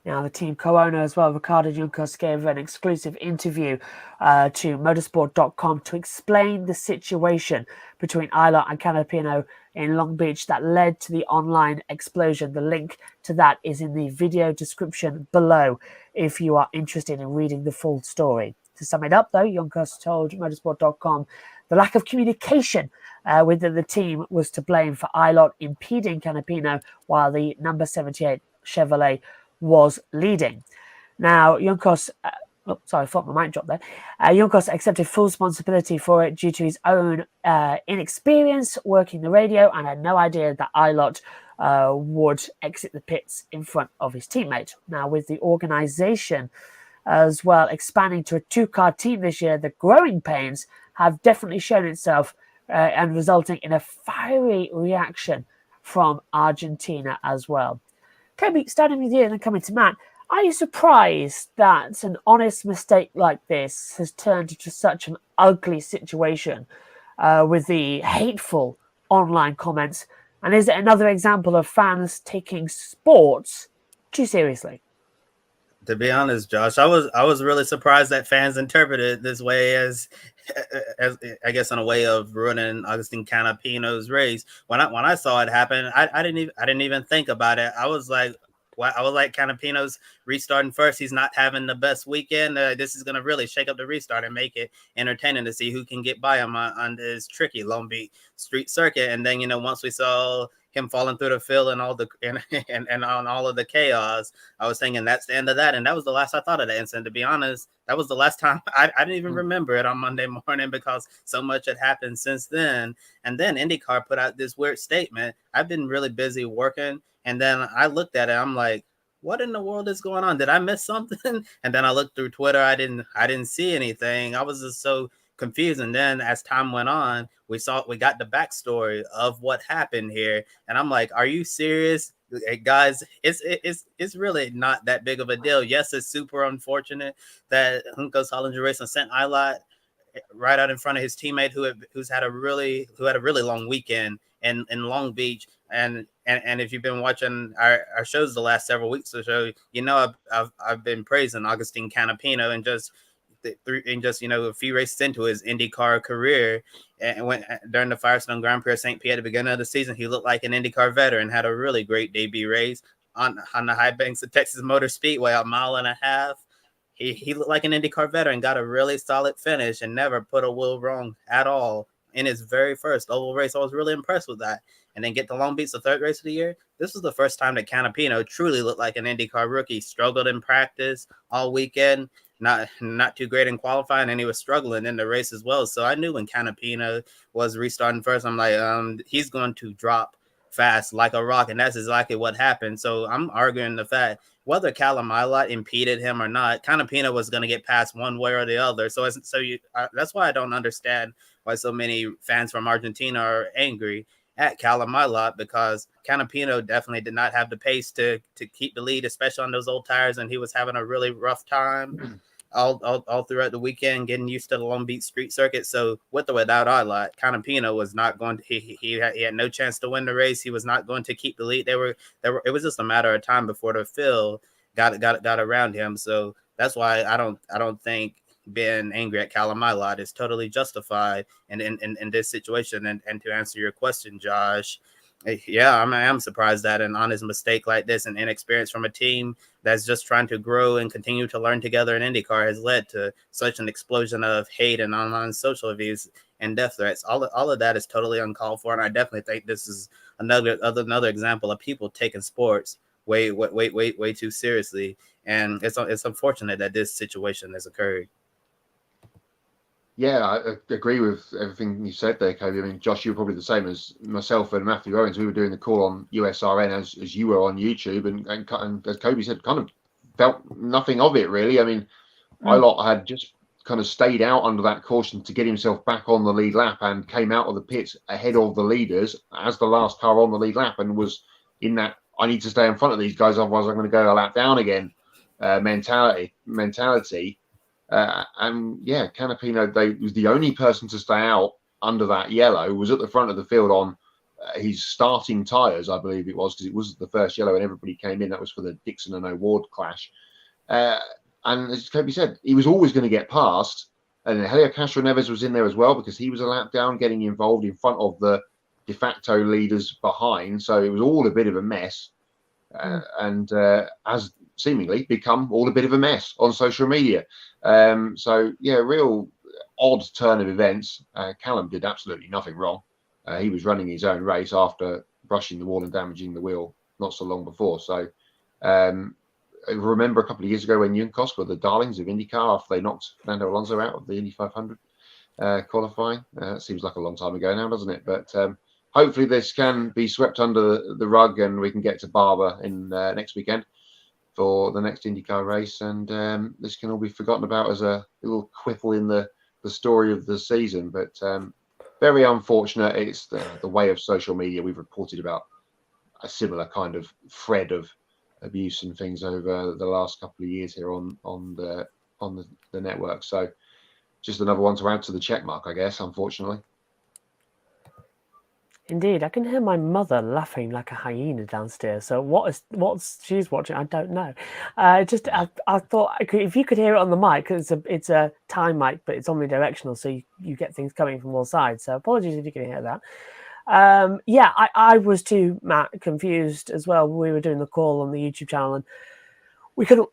Now, the team co-owner as well, Ricardo Juncos, gave an exclusive interview to motorsport.com to explain the situation between Ilott and Canapino in Long Beach that led to the online explosion. The link to that is in the video description below if you are interested in reading the full story. To sum it up, though, Juncos told motorsport.com the lack of communication within the team was to blame for Ilott impeding Canapino while the number 78 Chevrolet was leading. Now, Juncos, I thought my mic dropped there. Juncos accepted full responsibility for it due to his own inexperience working the radio and had no idea that Ilott would exit the pits in front of his teammate. Now, with the organisation as well expanding to a two-car team this year, the growing pains have definitely shown itself and resulting in a fiery reaction from Argentina as well. Kobe, starting with you and then coming to Matt, are you surprised that an honest mistake like this has turned into such an ugly situation with the hateful online comments? And is it another example of fans taking sports too seriously? To be honest, Josh, I was really surprised that fans interpreted it this way as I guess in a way of ruining Agustin Canapino's race. When I saw it happen, I didn't even think about it. I was like, Canapino's restarting first. He's not having the best weekend. This is gonna really shake up the restart and make it entertaining to see who can get by him on this tricky Long Beach street circuit. And then once we saw him falling through the field and all the and on all of the chaos, I was thinking that's the end of that. And that was the last I thought of the incident. To be honest, that was the last time I didn't even remember it on Monday morning because so much had happened since then. And then IndyCar put out this weird statement. I've been really busy working, and then I looked at it. I'm like, what in the world is going on? Did I miss something? And then I looked through Twitter. I didn't see anything. I was just so confused. And then as time went on, we got the backstory of what happened here. And I'm like, are you serious? Hey, guys, it's really not that big of a deal. Yes, it's super unfortunate that Juncos Hollinger Racing sent Ilott right out in front of his teammate who had a really long weekend in Long Beach. And if you've been watching our shows the last several weeks or so, I've been praising Agustin Canapino and just a few races into his IndyCar career, and during the Firestone Grand Prix of St. Pierre at the beginning of the season, he looked like an IndyCar veteran, had a really great debut race on the high banks of Texas Motor Speedway, a mile and a half. He looked like an IndyCar veteran, got a really solid finish, and never put a wheel wrong at all in his very first oval race. I was really impressed with that. And then get to Long Beach, the third race of the year. This was the first time that Canapino truly looked like an IndyCar rookie. Struggled in practice all weekend. not too great in qualifying, and he was struggling in the race as well. So I knew when Canapino was restarting first, I'm like, he's going to drop fast like a rock, and that's exactly what happened. So I'm arguing the fact whether Callum Ilott impeded him or not, Canapino was going to get past one way or the other. So that's why I don't understand why so many fans from Argentina are angry at Callum Ilott, because Canapino definitely did not have the pace to keep the lead, especially on those old tires, and he was having a really rough time all throughout the weekend, getting used to the Long Beach street circuit. So with or without Ilott, Canapino was not going to, he had no chance to win the race. He was not going to keep the lead. It was just a matter of time before the field got around him. So that's why I don't think being angry at Callum Ilott is totally justified in this situation. And to answer your question, Josh, yeah, I am surprised that an honest mistake like this and inexperience from a team that's just trying to grow and continue to learn together in IndyCar has led to such an explosion of hate and online social abuse and death threats. All of that is totally uncalled for, and I definitely think this is another example of people taking sports way too seriously. And it's unfortunate that this situation has occurred. Yeah, I agree with everything you said there, Kobe. I mean, Josh, you were probably the same as myself and Matthew Owens. We were doing the call on USRN as you were on YouTube, and as Kobe said, kind of felt nothing of it really. I mean, Ilott had just kind of stayed out under that caution to get himself back on the lead lap and came out of the pits ahead of the leaders as the last car on the lead lap, and was in that I need to stay in front of these guys, otherwise I'm going to go a lap down again mentality. And yeah, Canapino was the only person to stay out under that yellow, was at the front of the field on his starting tyres, I believe it was, because it was the first yellow and everybody came in. That was for the Dixon and O'Ward clash. And as Kobe said, he was always going to get past. And Helio Castro-Neves was in there as well, because he was a lap down, getting involved in front of the de facto leaders behind. So it was all a bit of a mess. And as seemingly become all a bit of a mess on social media. So yeah, real odd turn of events. Callum did absolutely nothing wrong. He was running his own race after brushing the wall and damaging the wheel not so long before. So I remember a couple of years ago when Juncos were the darlings of IndyCar after they knocked Fernando Alonso out of the Indy 500 qualifying. Seems like a long time ago now, doesn't it? But hopefully this can be swept under the rug and we can get to Barber in next weekend for the next IndyCar race, and this can all be forgotten about as a little quibble in the story of the season. But very unfortunate. It's the way of social media. We've reported about a similar kind of thread of abuse and things over the last couple of years here on the network. So just another one to add to the check mark, I guess, unfortunately. Indeed, I can hear my mother laughing like a hyena downstairs. So what's she's watching? I don't know. I thought if you could hear it on the mic, it's a time mic, but it's omnidirectional, so you get things coming from all sides. So apologies if you can hear that. Yeah, I was too, Matt, confused as well. We were doing the call on the YouTube channel, and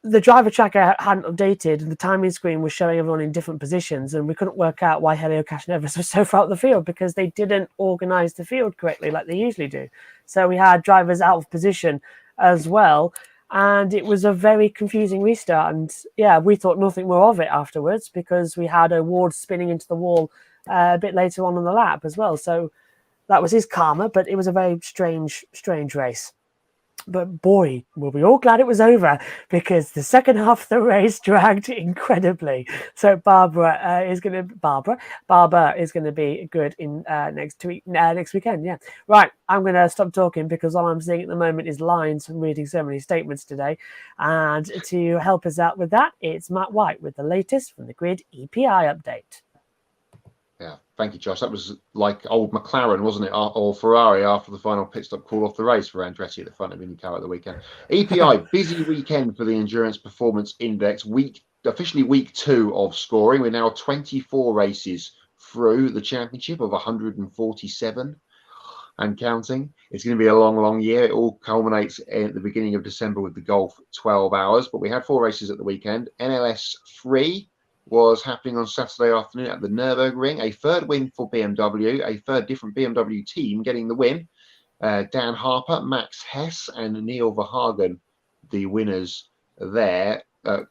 the driver tracker hadn't updated, and the timing screen was showing everyone in different positions, and we couldn't work out why Helio Castro-Neves was so far out the field, because they didn't organise the field correctly like they usually do. So we had drivers out of position as well, and it was a very confusing restart. And yeah, we thought nothing more of it afterwards, because we had O'Ward spinning into the wall a bit later on the lap as well. So that was his karma, but it was a very strange race. But boy, were we all glad it was over, because the second half of the race dragged incredibly. So Barber is going to be good in next weekend. Yeah, right. I'm going to stop talking, because all I'm seeing at the moment is lines from reading so many statements today. And to help us out with that, it's Matt White with the latest from the Grid EPI update. Yeah, thank you, Josh. That was like old McLaren, wasn't it? Or Ferrari after the final pit stop call off the race for Andretti at the front of IndyCar at the weekend. EPI, busy weekend for the Endurance Performance Index. Officially week 2 of scoring. We're now 24 races through the championship of 147 and counting. It's going to be a long year. It all culminates at the beginning of December with the Golf 12 hours. But we had 4 races at the weekend. NLS 3 was happening on Saturday afternoon at the Nürburgring. A third win for BMW, a third different BMW team getting the win. Dan Harper, Max Hess, and Neil Verhagen, the winners there.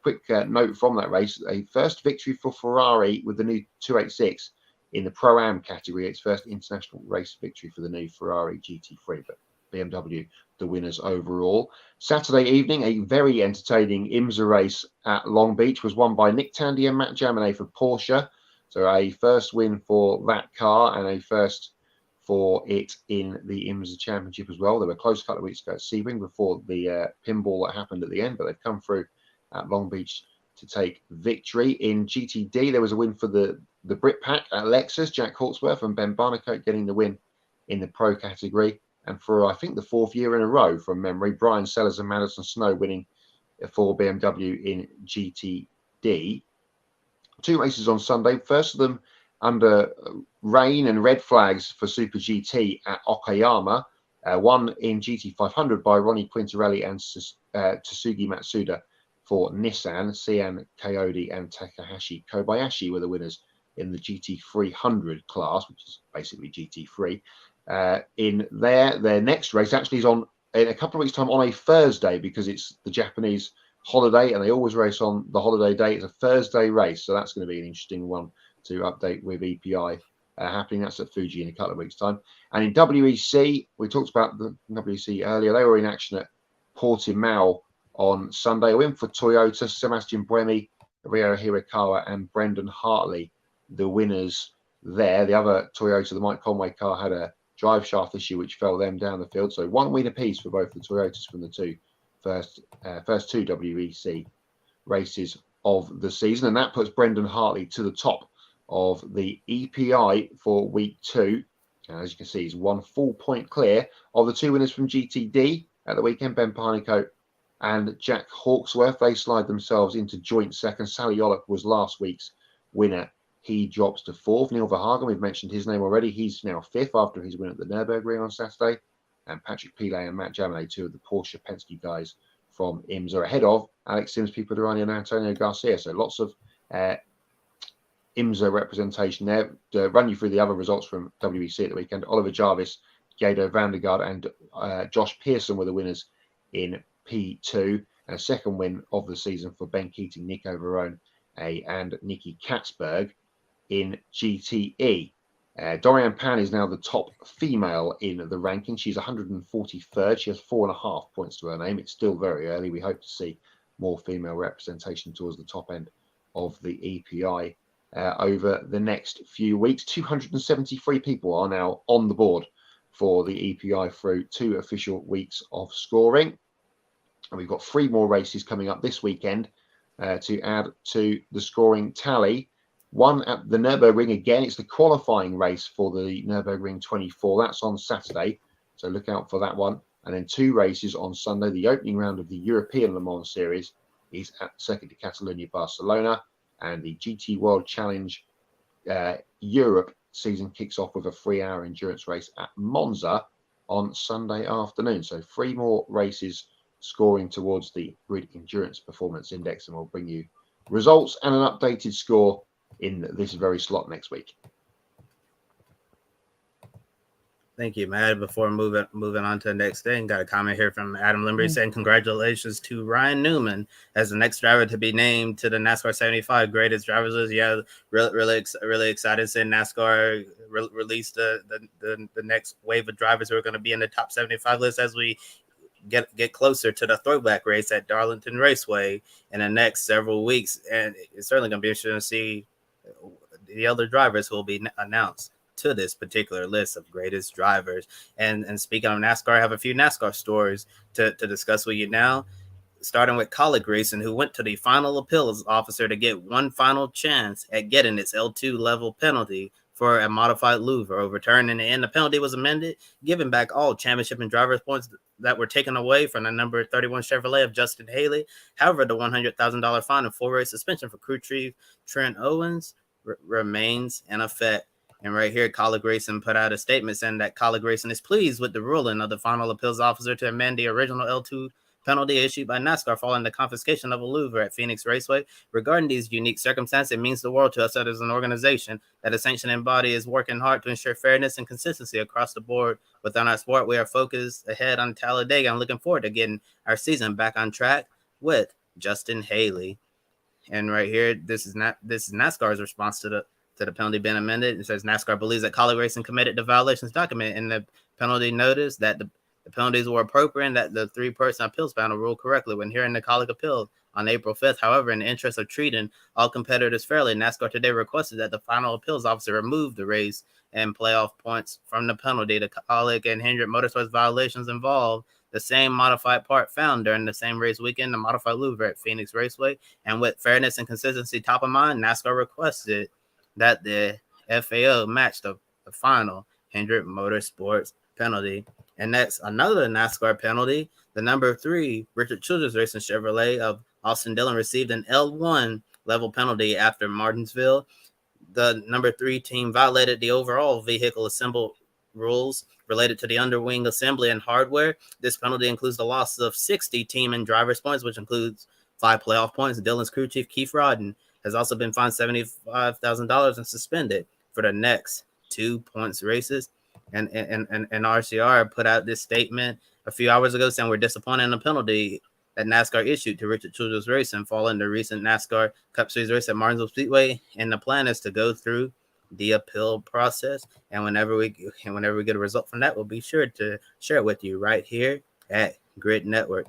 quick note from that race: a first victory for Ferrari with the new 286 in the Pro-Am category. Its first international race victory for the new Ferrari GT3, but BMW the winners overall. Saturday evening, a very entertaining IMSA race at Long Beach was won by Nick Tandy and Matt Jaminet for Porsche. So a first win for that car and a first for it in the IMSA Championship as well. They were close a couple of weeks ago at Sebring before the pinball that happened at the end, but they've come through at Long Beach to take victory. In GTD, there was a win for the Brit Pack at Lexus, Jack Hawksworth and Ben Barnicoat getting the win in the Pro category. And for, I think, the fourth year in a row from memory, Brian Sellers and Madison Snow winning for BMW in GTD. Two races on Sunday. First of them under rain and red flags for Super GT at Okayama. One in GT500 by Ronnie Quintarelli and Tsugi Matsuda for Nissan. Sian Coyote and Takahashi Kobayashi were the winners in the GT300 class, which is basically GT3. In their next race actually is on in a couple of weeks' time on a Thursday, because it's the Japanese holiday and they always race on the holiday day. It's a Thursday race, so that's going to be an interesting one to update with EPI happening. That's at Fuji in a couple of weeks' time. And in WEC, we talked about the WEC earlier. They were in action at Portimão on Sunday. A win for Toyota, Sebastian Buemi, Rio Hirakawa and Brendan Hartley, the winners there. The other Toyota, the Mike Conway car, had a drive shaft issue which fell them down the field. So one win apiece for both the Toyotas from the first two WEC races of the season. And that puts Brendan Hartley to the top of the EPI for week 2. As you can see, he's 1 full point clear of the two winners from GTD at the weekend, Ben Parnicoat and Jack Hawksworth. They slide themselves into joint second. Sally Ilott was last week's winner. He drops to 4th. Neil Verhagen, we've mentioned his name already. He's now 5th after his win at the Nürburgring on Saturday. And Patrick Pilet and Matt Jaminet, two of the Porsche Penske guys from IMSA, ahead of Alex Sims, Pipo Derani and Antonio Garcia. So lots of IMSA representation there. To run you through the other results from WEC at the weekend: Oliver Jarvis, Gado Vandergaard and Josh Pearson were the winners in P2. And a second win of the season for Ben Keating, Nico Verone and Nikki Katzberg in GTE. Dorian Pan is now the top female in the ranking. She's 143rd. She has 4.5 points to her name. It's still very early. We hope to see more female representation towards the top end of the EPI over the next few weeks. 273 people are now on the board for the EPI through 2 official weeks of scoring. And we've got 3 more races coming up this weekend to add to the scoring tally. One at the Nürburgring again. It's the qualifying race for the Nürburgring 24. That's on Saturday, so look out for that one. And then 2 races on Sunday. The opening round of the European Le Mans Series is at Circuit de Catalunya, Barcelona, and the GT World Challenge Europe season kicks off with a 3-hour endurance race at Monza on Sunday afternoon. So 3 more races scoring towards the Grid Endurance Performance Index, and we'll bring you results and an updated score in this very slot next week. Thank you, Matt. Before moving on to the next thing, got a comment here from Adam Limbury saying congratulations to Ryan Newman as the next driver to be named to the NASCAR 75 greatest drivers list. Yeah, really excited. Saying NASCAR released the next wave of drivers who are going to be in the top 75 list as we get closer to the throwback race at Darlington Raceway in the next several weeks. And it's certainly going to be interesting to see the other drivers who will be announced to this particular list of greatest drivers. And speaking of NASCAR, I have a few NASCAR stories to discuss with you now, starting with Callum Racing, who went to the final appeals officer to get one final chance at getting its L2 level penalty for a modified louver overturned. In the end, the penalty was amended, giving back all championship and driver's points that were taken away from the number 31 Chevrolet of Justin Haley. However, the $100,000 fine and 4-race suspension for crew chief Trent Owens remains in effect. And right here, Callum Racing put out a statement saying that Callum Racing is pleased with the ruling of the final appeals officer to amend the original L2 penalty issued by NASCAR following the confiscation of a louver at Phoenix Raceway. Regarding these unique circumstances, it means the world to us as an organization that a sanctioning body is working hard to ensure fairness and consistency across the board within our sport. We are focused ahead on Talladega and looking forward to getting our season back on track with Justin Haley. And right here, this is NASCAR's response to the penalty being amended. It says NASCAR believes that Collie Racing committed the violations documented in the penalty notice, that the penalties were appropriate, and that the 3-person appeals panel ruled correctly when hearing the Collie appeal on April 5th. However, in the interest of treating all competitors fairly, NASCAR today requested that the final appeals officer remove the race and playoff points from the penalty. The Collie and Hendrick Motorsports violations involved the same modified part found during the same race weekend, the modified louver at Phoenix Raceway. And with fairness and consistency top of mind, NASCAR requested that the FAO match the final Hendrick Motorsports penalty. And that's another NASCAR penalty. The number 3 Richard Childress Racing Chevrolet of Austin Dillon received an L1 level penalty after Martinsville. The number 3 team violated the overall vehicle assemble rules related to the underwing assembly and hardware. This penalty includes the loss of 60 team and driver's points, which includes 5 playoff points. Dillon's crew chief, Keith Rodden, has also been fined $75,000 and suspended for the next 2 points races. And RCR put out this statement a few hours ago saying we're disappointed in the penalty that NASCAR issued to Richard Childress Racing following the recent NASCAR Cup Series race at Martinsville Speedway. And the plan is to go through the appeal process, and whenever we get a result from that, we'll be sure to share it with you right here at Grid Network.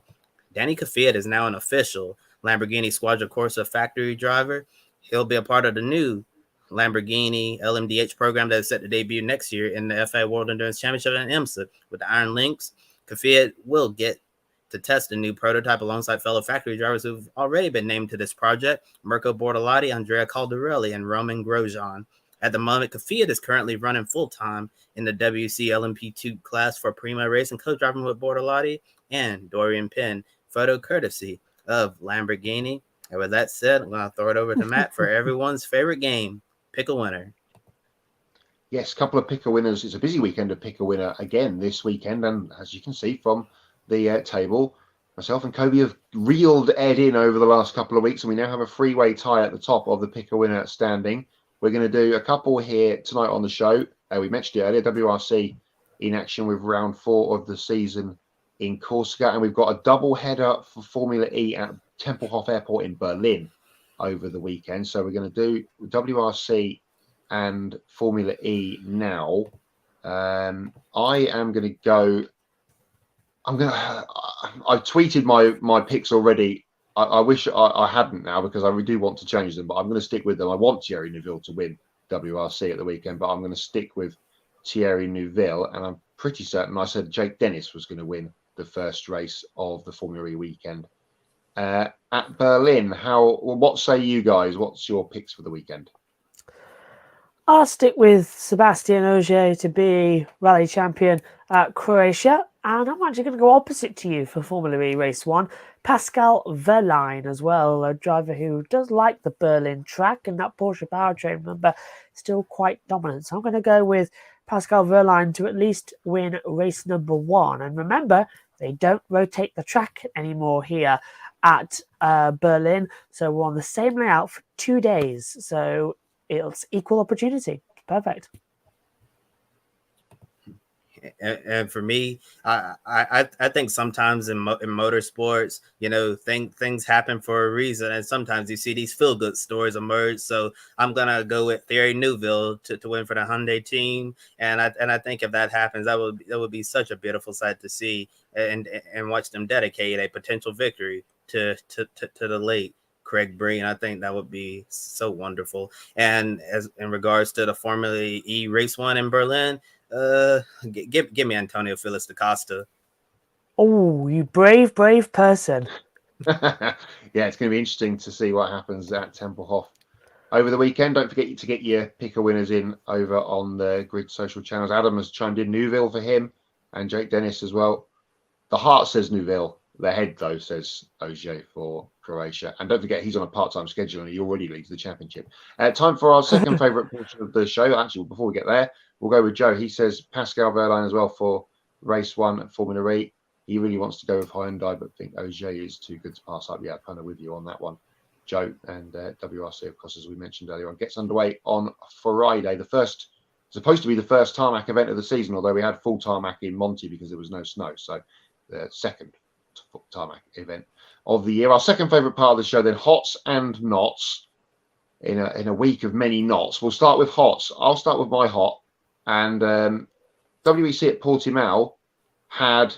Danny Kvyat is now an official Lamborghini Squadra Corsa factory driver. He'll be a part of the new Lamborghini LMDH program that is set to debut next year in the FIA World Endurance Championship and IMSA with the Iron Lynx. Kvyat will get to test a new prototype alongside fellow factory drivers who've already been named to this project: Mirko Bortolotti, Andrea Caldarelli, and Roman Grosjean. At the moment, Kvyat is currently running full-time in the WC LMP2 class for Prima Racing, co-driving with Bortolotti and Dorian Penn, photo courtesy of Lamborghini. And with that said, I'm going to throw it over to Matt for everyone's favorite game, Pick a Winner. Yes, a couple of pick a winners. It's a busy weekend of pick a winner again this weekend. And as you can see from the table, myself and Kobe have reeled Ed in over the last couple of weeks, and we now have a three-way tie at the top of the pick a winner standing. We're going to do a couple here tonight on the show. We mentioned it earlier, WRC in action with round 4 of the season in Corsica. And we've got a double header for Formula E at Tempelhof Airport in Berlin over the weekend. So we're going to do WRC and Formula E now. I am going to go. I tweeted my picks already. I wish I hadn't now, because I do want to change them, but I'm going to stick with them. I want Thierry Neuville to win WRC at the weekend, but I'm going to stick with Thierry Neuville, and I'm pretty certain I said Jake Dennis was going to win the first race of the Formula E weekend. At Berlin, what say you guys? What's your picks for the weekend? I'll stick with Sebastian Ogier to be rally champion at Croatia. And I'm actually going to go opposite to you for Formula E Race 1. Pascal Wehrlein as well, a driver who does like the Berlin track, and that Porsche powertrain, remember, still quite dominant. So I'm going to go with Pascal Wehrlein to at least win race number 1. And remember, they don't rotate the track anymore here at Berlin. So we're on the same layout for 2 days. So it's equal opportunity. Perfect. And for me, I think sometimes in motorsports, things happen for a reason, and sometimes you see these feel good stories emerge. So I'm gonna go with Thierry Neuville to win for the Hyundai team, and I think if that happens, that would be such a beautiful sight to see, and watch them dedicate a potential victory to the late Craig Breen. I think that would be so wonderful. And as in regards to the Formula E Race 1 in Berlin, give me Antonio Felix da Costa. Oh, you brave person. Yeah, it's going to be interesting to see what happens at Tempelhof over the weekend. Don't forget to get your picker winners in over on the Grid social channels. Adam has chimed in Neuville for him, and Jake Dennis as well. The heart says Neuville. The head, though, says Ogier for Croatia. And don't forget, he's on a part-time schedule and he already leads the championship. Time for our second favourite portion of the show. Actually, before we get there, we'll go with Joe. He says Pascal Wehrlein as well for race 1 at Formula E. He really wants to go with Hyundai, but think Ogier is too good to pass up. Yeah, kind of with you on that one, Joe. And WRC, of course, as we mentioned earlier on, gets underway on Friday. Supposed to be the first tarmac event of the season, although we had full tarmac in Monty because there was no snow. So the second tarmac event of the year. Our second favourite part of the show, then, hots and knots. In a week of many knots, we'll start with hots. I'll start with my hot, and WEC at Portimão had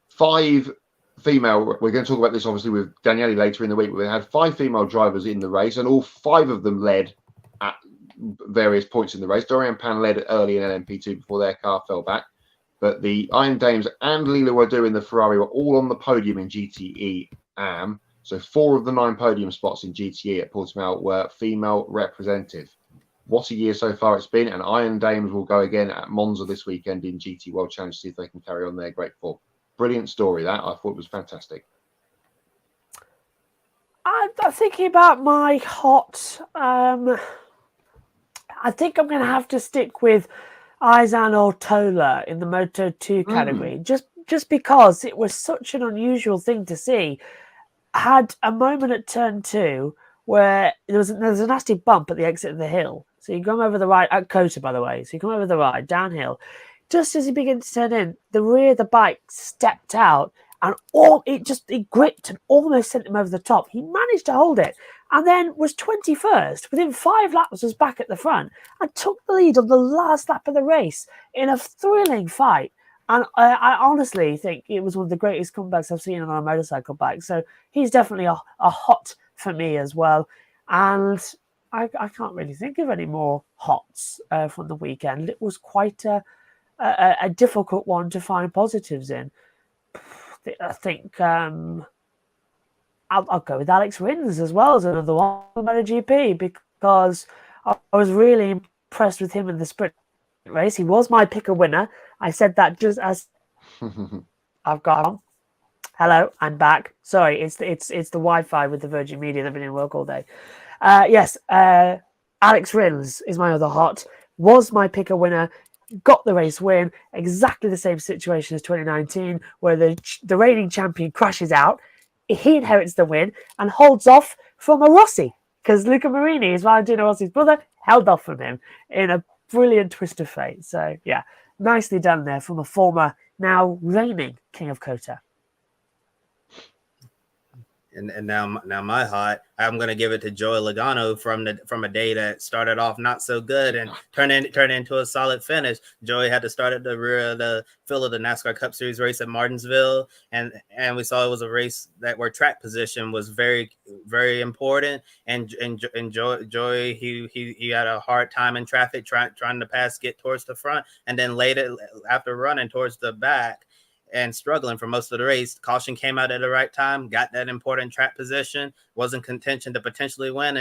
5 female. We're going to talk about this obviously with Daniele later in the week. We had 5 female drivers in the race, and all 5 of them led at various points in the race. Dorian Pan led early in LMP2 before their car fell back. But the Iron Dames and Lila Wadu in the Ferrari were all on the podium in GTE AM. So 4 of the 9 podium spots in GTE at Portimão were female representative. What a year so far it's been. And Iron Dames will go again at Monza this weekend in GT World Challenge, see if they can carry on their great form. Brilliant story, that. I thought it was fantastic. I'm thinking about my hot. I think I'm going to have to stick with Aizan Ortola in the Moto2 category, just because it was such an unusual thing to see. Had a moment at turn 2 where there was a nasty bump at the exit of the hill. So you come over the right, at Kota, by the way. So you come over the right, downhill. Just as he began to turn in, the rear of the bike stepped out and it gripped and almost sent him over the top. He managed to hold it and then was 21st. Within 5 laps was back at the front and took the lead on the last lap of the race in a thrilling fight. And I honestly think it was one of the greatest comebacks I've seen on a motorcycle bike. So he's definitely a hot for me as well. And I can't really think of any more hots from the weekend. It was quite a difficult one to find positives in. I think I'll go with Alex Rins as well as another one from MotoGP, because I was really impressed with him in the sprint race. He was my pick a winner. I said that just as I've got on. Hello, I'm back. Sorry, it's the Wi-Fi with the Virgin Media. They've been in work all day. Yes, Alex Rins is my other hot. Was my pick a winner. Got the race win. Exactly the same situation as 2019, where the reigning champion crashes out. He inherits the win and holds off from a Rossi, because Luca Marini is Valentino Rossi's brother, held off from him in a brilliant twist of fate. So yeah, nicely done there from a former, now reigning King of Kota. And now my hot, I'm gonna give it to Joey Logano from a day that started off not so good and turned into a solid finish. Joey had to start at the rear of the field of the NASCAR Cup Series race at Martinsville, and we saw it was a race where track position was very, very important. And Joey he had a hard time in traffic trying to get towards the front, and then later after running towards the back and struggling for most of the race, caution came out at the right time, got that important track position, was in contention to potentially win,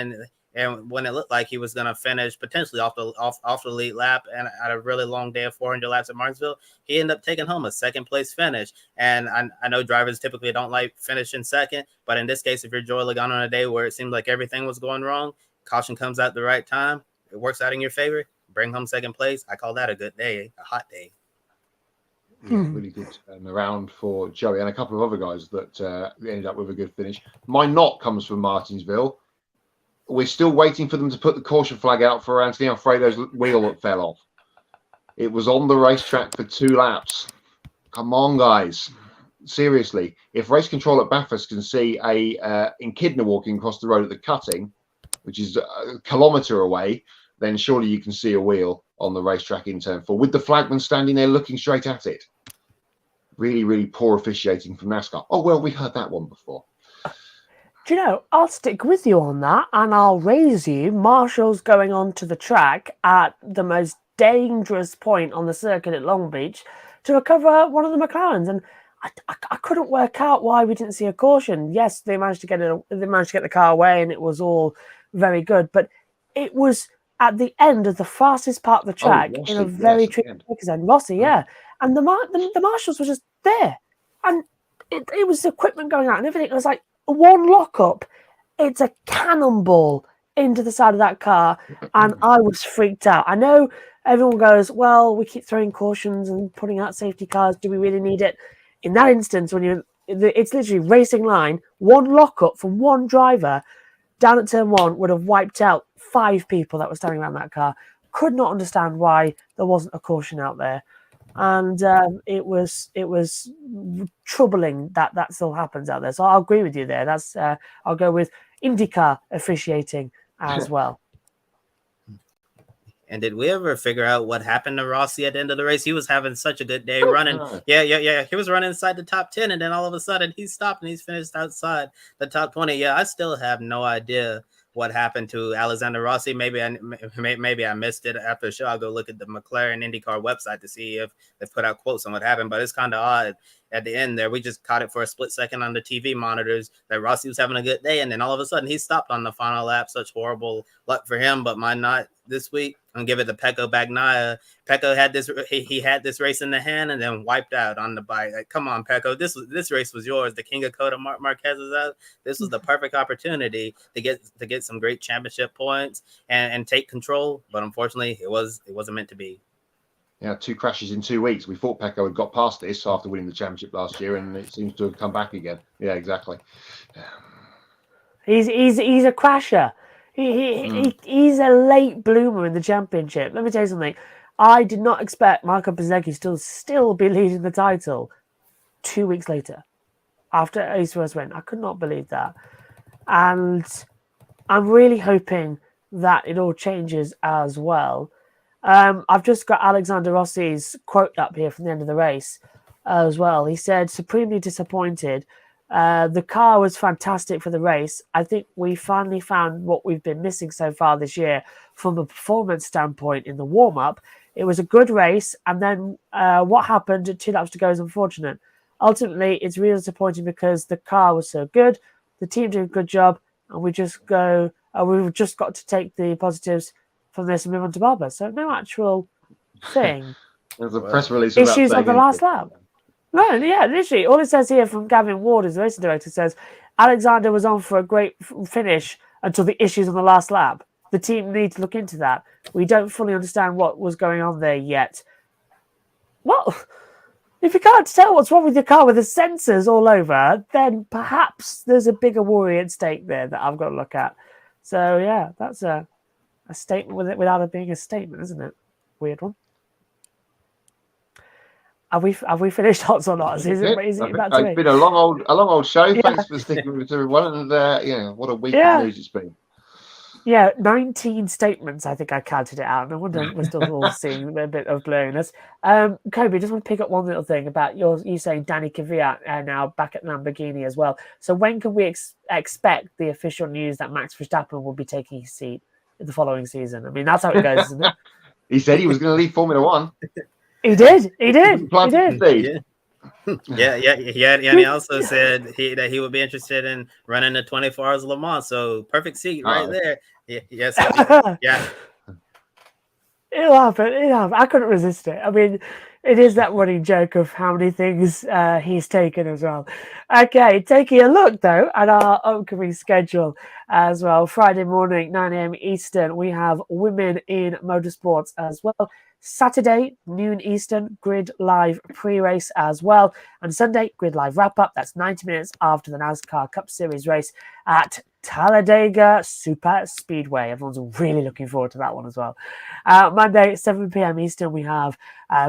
and when it looked like he was going to finish potentially off the lead lap and at a really long day of 400 laps at Martinsville, he ended up taking home a second place finish. And I know drivers typically don't like finishing second, but in this case, if you're Joey Logano on a day where it seemed like everything was going wrong, caution comes out at the right time, it works out in your favor, bring home second place. I call that a good day, a hot day. Yeah, really good around for Joey and a couple of other guys that ended up with a good finish. My knot comes from Martinsville. We're still waiting for them to put the caution flag out for Anthony Alfredo's wheel that fell off. It was on the racetrack for 2 laps. Come on, guys. Seriously, if race control at Bathurst can see a Echidna walking across the road at the cutting, which is a kilometre away, then surely you can see a wheel on the racetrack in turn 4 with the flagman standing there looking straight at it. Really, really poor officiating from NASCAR. Oh, well, we heard that one before. Do you know, I'll stick with you on that and I'll raise you marshals going onto the track at the most dangerous point on the circuit at Long Beach to recover one of the McLarens. And I couldn't work out why we didn't see a caution. Yes, they managed to get the car away and it was all very good, but it was at the end of the fastest part of the track in a very tricky zone. Rossi, yeah. And the marshals were just there. And it was equipment going out and everything. It was like one lockup. It's a cannonball into the side of that car. And I was freaked out. I know everyone goes, well, we keep throwing cautions and putting out safety cars. Do we really need it? In that instance, it's literally racing line, one lockup from one driver down at turn 1 would have wiped out 5 people that were standing around that car. Could not understand why there wasn't a caution out there. And it was troubling that still happens out there. So I'll agree with you there. That's I'll go with IndyCar officiating as well. And did we ever figure out what happened to Rossi at the end of the race? He was having such a good day Oh, running. no. Yeah. He was running inside the top 10, and then all of a sudden he stopped and he's finished outside the top 20. Yeah, I still have no idea what happened to Alexander Rossi. Maybe I missed it after the show. I'll go look at the McLaren IndyCar website to see if they put out quotes on what happened. But it's kind of odd at the end there. We just caught it for a split second on the TV monitors that Rossi was having a good day, and then all of a sudden he stopped on the final lap. Such horrible luck for him, but mine not this week. I'm gonna give it to Pecco Bagnaia. Pecco had this. He had this race in the hand and then wiped out on the bike. Like, come on, Pecco. This race was yours. The King of Coda Marquez is out. This was the perfect opportunity to get some great championship points and take control. But unfortunately, it wasn't meant to be. Yeah, 2 crashes in 2 weeks. We thought Pecco had got past this after winning the championship last year, and it seems to have come back again. Yeah, exactly. He's a crasher. He's a late bloomer in the championship. Let me tell you something. I did not expect Marco Bezzecchi to still be leading the title 2 weeks later after his first win. I could not believe that. And I'm really hoping that it all changes as well. I've just got Alexander Rossi's quote up here from the end of the race as well. He said, supremely disappointed. The car was fantastic for the race. I think we finally found what we've been missing so far this year from a performance standpoint in the warm-up. It was a good race, and then what happened 2 laps to go is unfortunate. Ultimately, it's really disappointing because the car was so good, the team did a good job, and we've just got to take the positives from this and move on to Barber. So no actual thing. There's a press release Issues on the last lap. No, yeah, literally. All it says here from Gavin Ward, as the racing director, says Alexander was on for a great finish until the issues on the last lap. The team need to look into that. We don't fully understand what was going on there yet. Well, if you can't tell what's wrong with your car with the sensors all over, then perhaps there's a bigger worry at stake there that I've got to look at. So, yeah, that's a statement without it being a statement, isn't it? Weird one. Have we finished Hots or not? Is it about to It's been a long old show. Yeah. Thanks for sticking with everyone. And what a week of news it's been. Yeah, 19 statements. I think I counted it out. No wonder we're still all seeing a bit of blurriness. Kobe, just want to pick up one little thing about you saying Danny Kvyat now back at Lamborghini as well. So when can we expect the official news that Max Verstappen will be taking his seat in the following season? I mean, that's how it goes, isn't it? He said he was going to leave Formula One. He did. Yeah. And he also said that he would be interested in running the 24 Hours of Le Mans. So perfect seat right there. Yes. Yeah. It'll happen. I couldn't resist it. I mean, it is that running joke of how many things he's taken as well. Okay, taking a look, though, at our upcoming schedule as well. Friday morning, 9 a.m. Eastern, we have Women in Motorsports as well. Saturday, noon Eastern, Grid Live pre-race as well. And Sunday, Grid Live wrap-up. That's 90 minutes after the NASCAR Cup Series race at Talladega Super Speedway. Everyone's really looking forward to that one as well. Monday, 7 p.m. Eastern, we have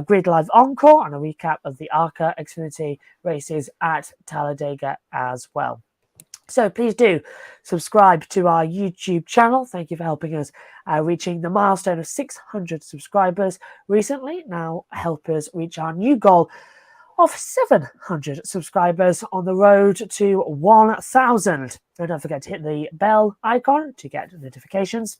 Grid Live Encore and a recap of the ARCA Xfinity races at Talladega as well. So please do subscribe to our YouTube channel. Thank you for helping us reaching the milestone of 600 subscribers recently. Now help us reach our new goal of 700 subscribers on the road to 1,000. And don't forget to hit the bell icon to get notifications.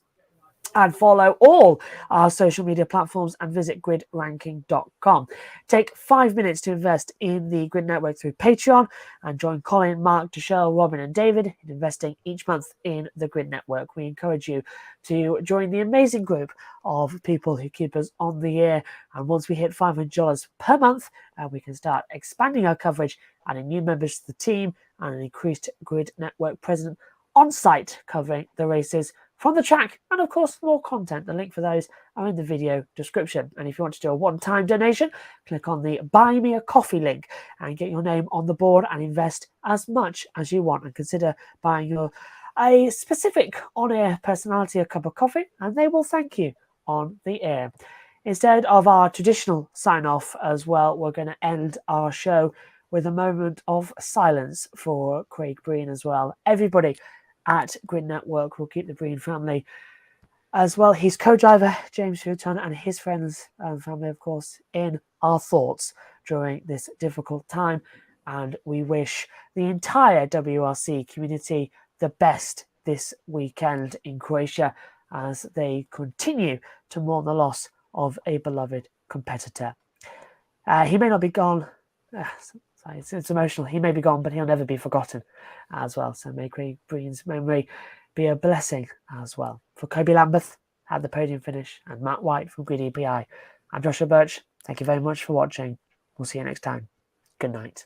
And follow all our social media platforms and visit gridranking.com. Take 5 minutes to invest in the Grid Network through Patreon and join Colin, Mark, Michelle, Robin and David in investing each month in the Grid Network. We encourage you to join the amazing group of people who keep us on the air. And once we hit $500 per month, we can start expanding our coverage, adding new members to the team and an increased Grid Network presence on site covering the races from the track, and of course more content. The link for those are in the video description. And if you want to do a one-time donation, click on the Buy Me a Coffee link and get your name on the board and invest as much as you want, and consider buying a specific on-air personality a cup of coffee and they will thank you on the air. Instead of our traditional sign-off as well, we're going to end our show with a moment of silence for Craig Breen as well. Everybody at Grid Network will keep the Breen family, as well his co-driver James Houghton and his friends and family, of course, in our thoughts during this difficult time. And we wish the entire WRC community the best this weekend in Croatia as they continue to mourn the loss of a beloved competitor. He may not be gone. It's emotional. He may be gone, but he'll never be forgotten as well. So may Craig Breen's memory be a blessing as well. For Kobe Lambeth at the podium finish and Matt White from Grid EPI, I'm Joshua Birch. Thank you very much for watching. We'll see you next time. Good night.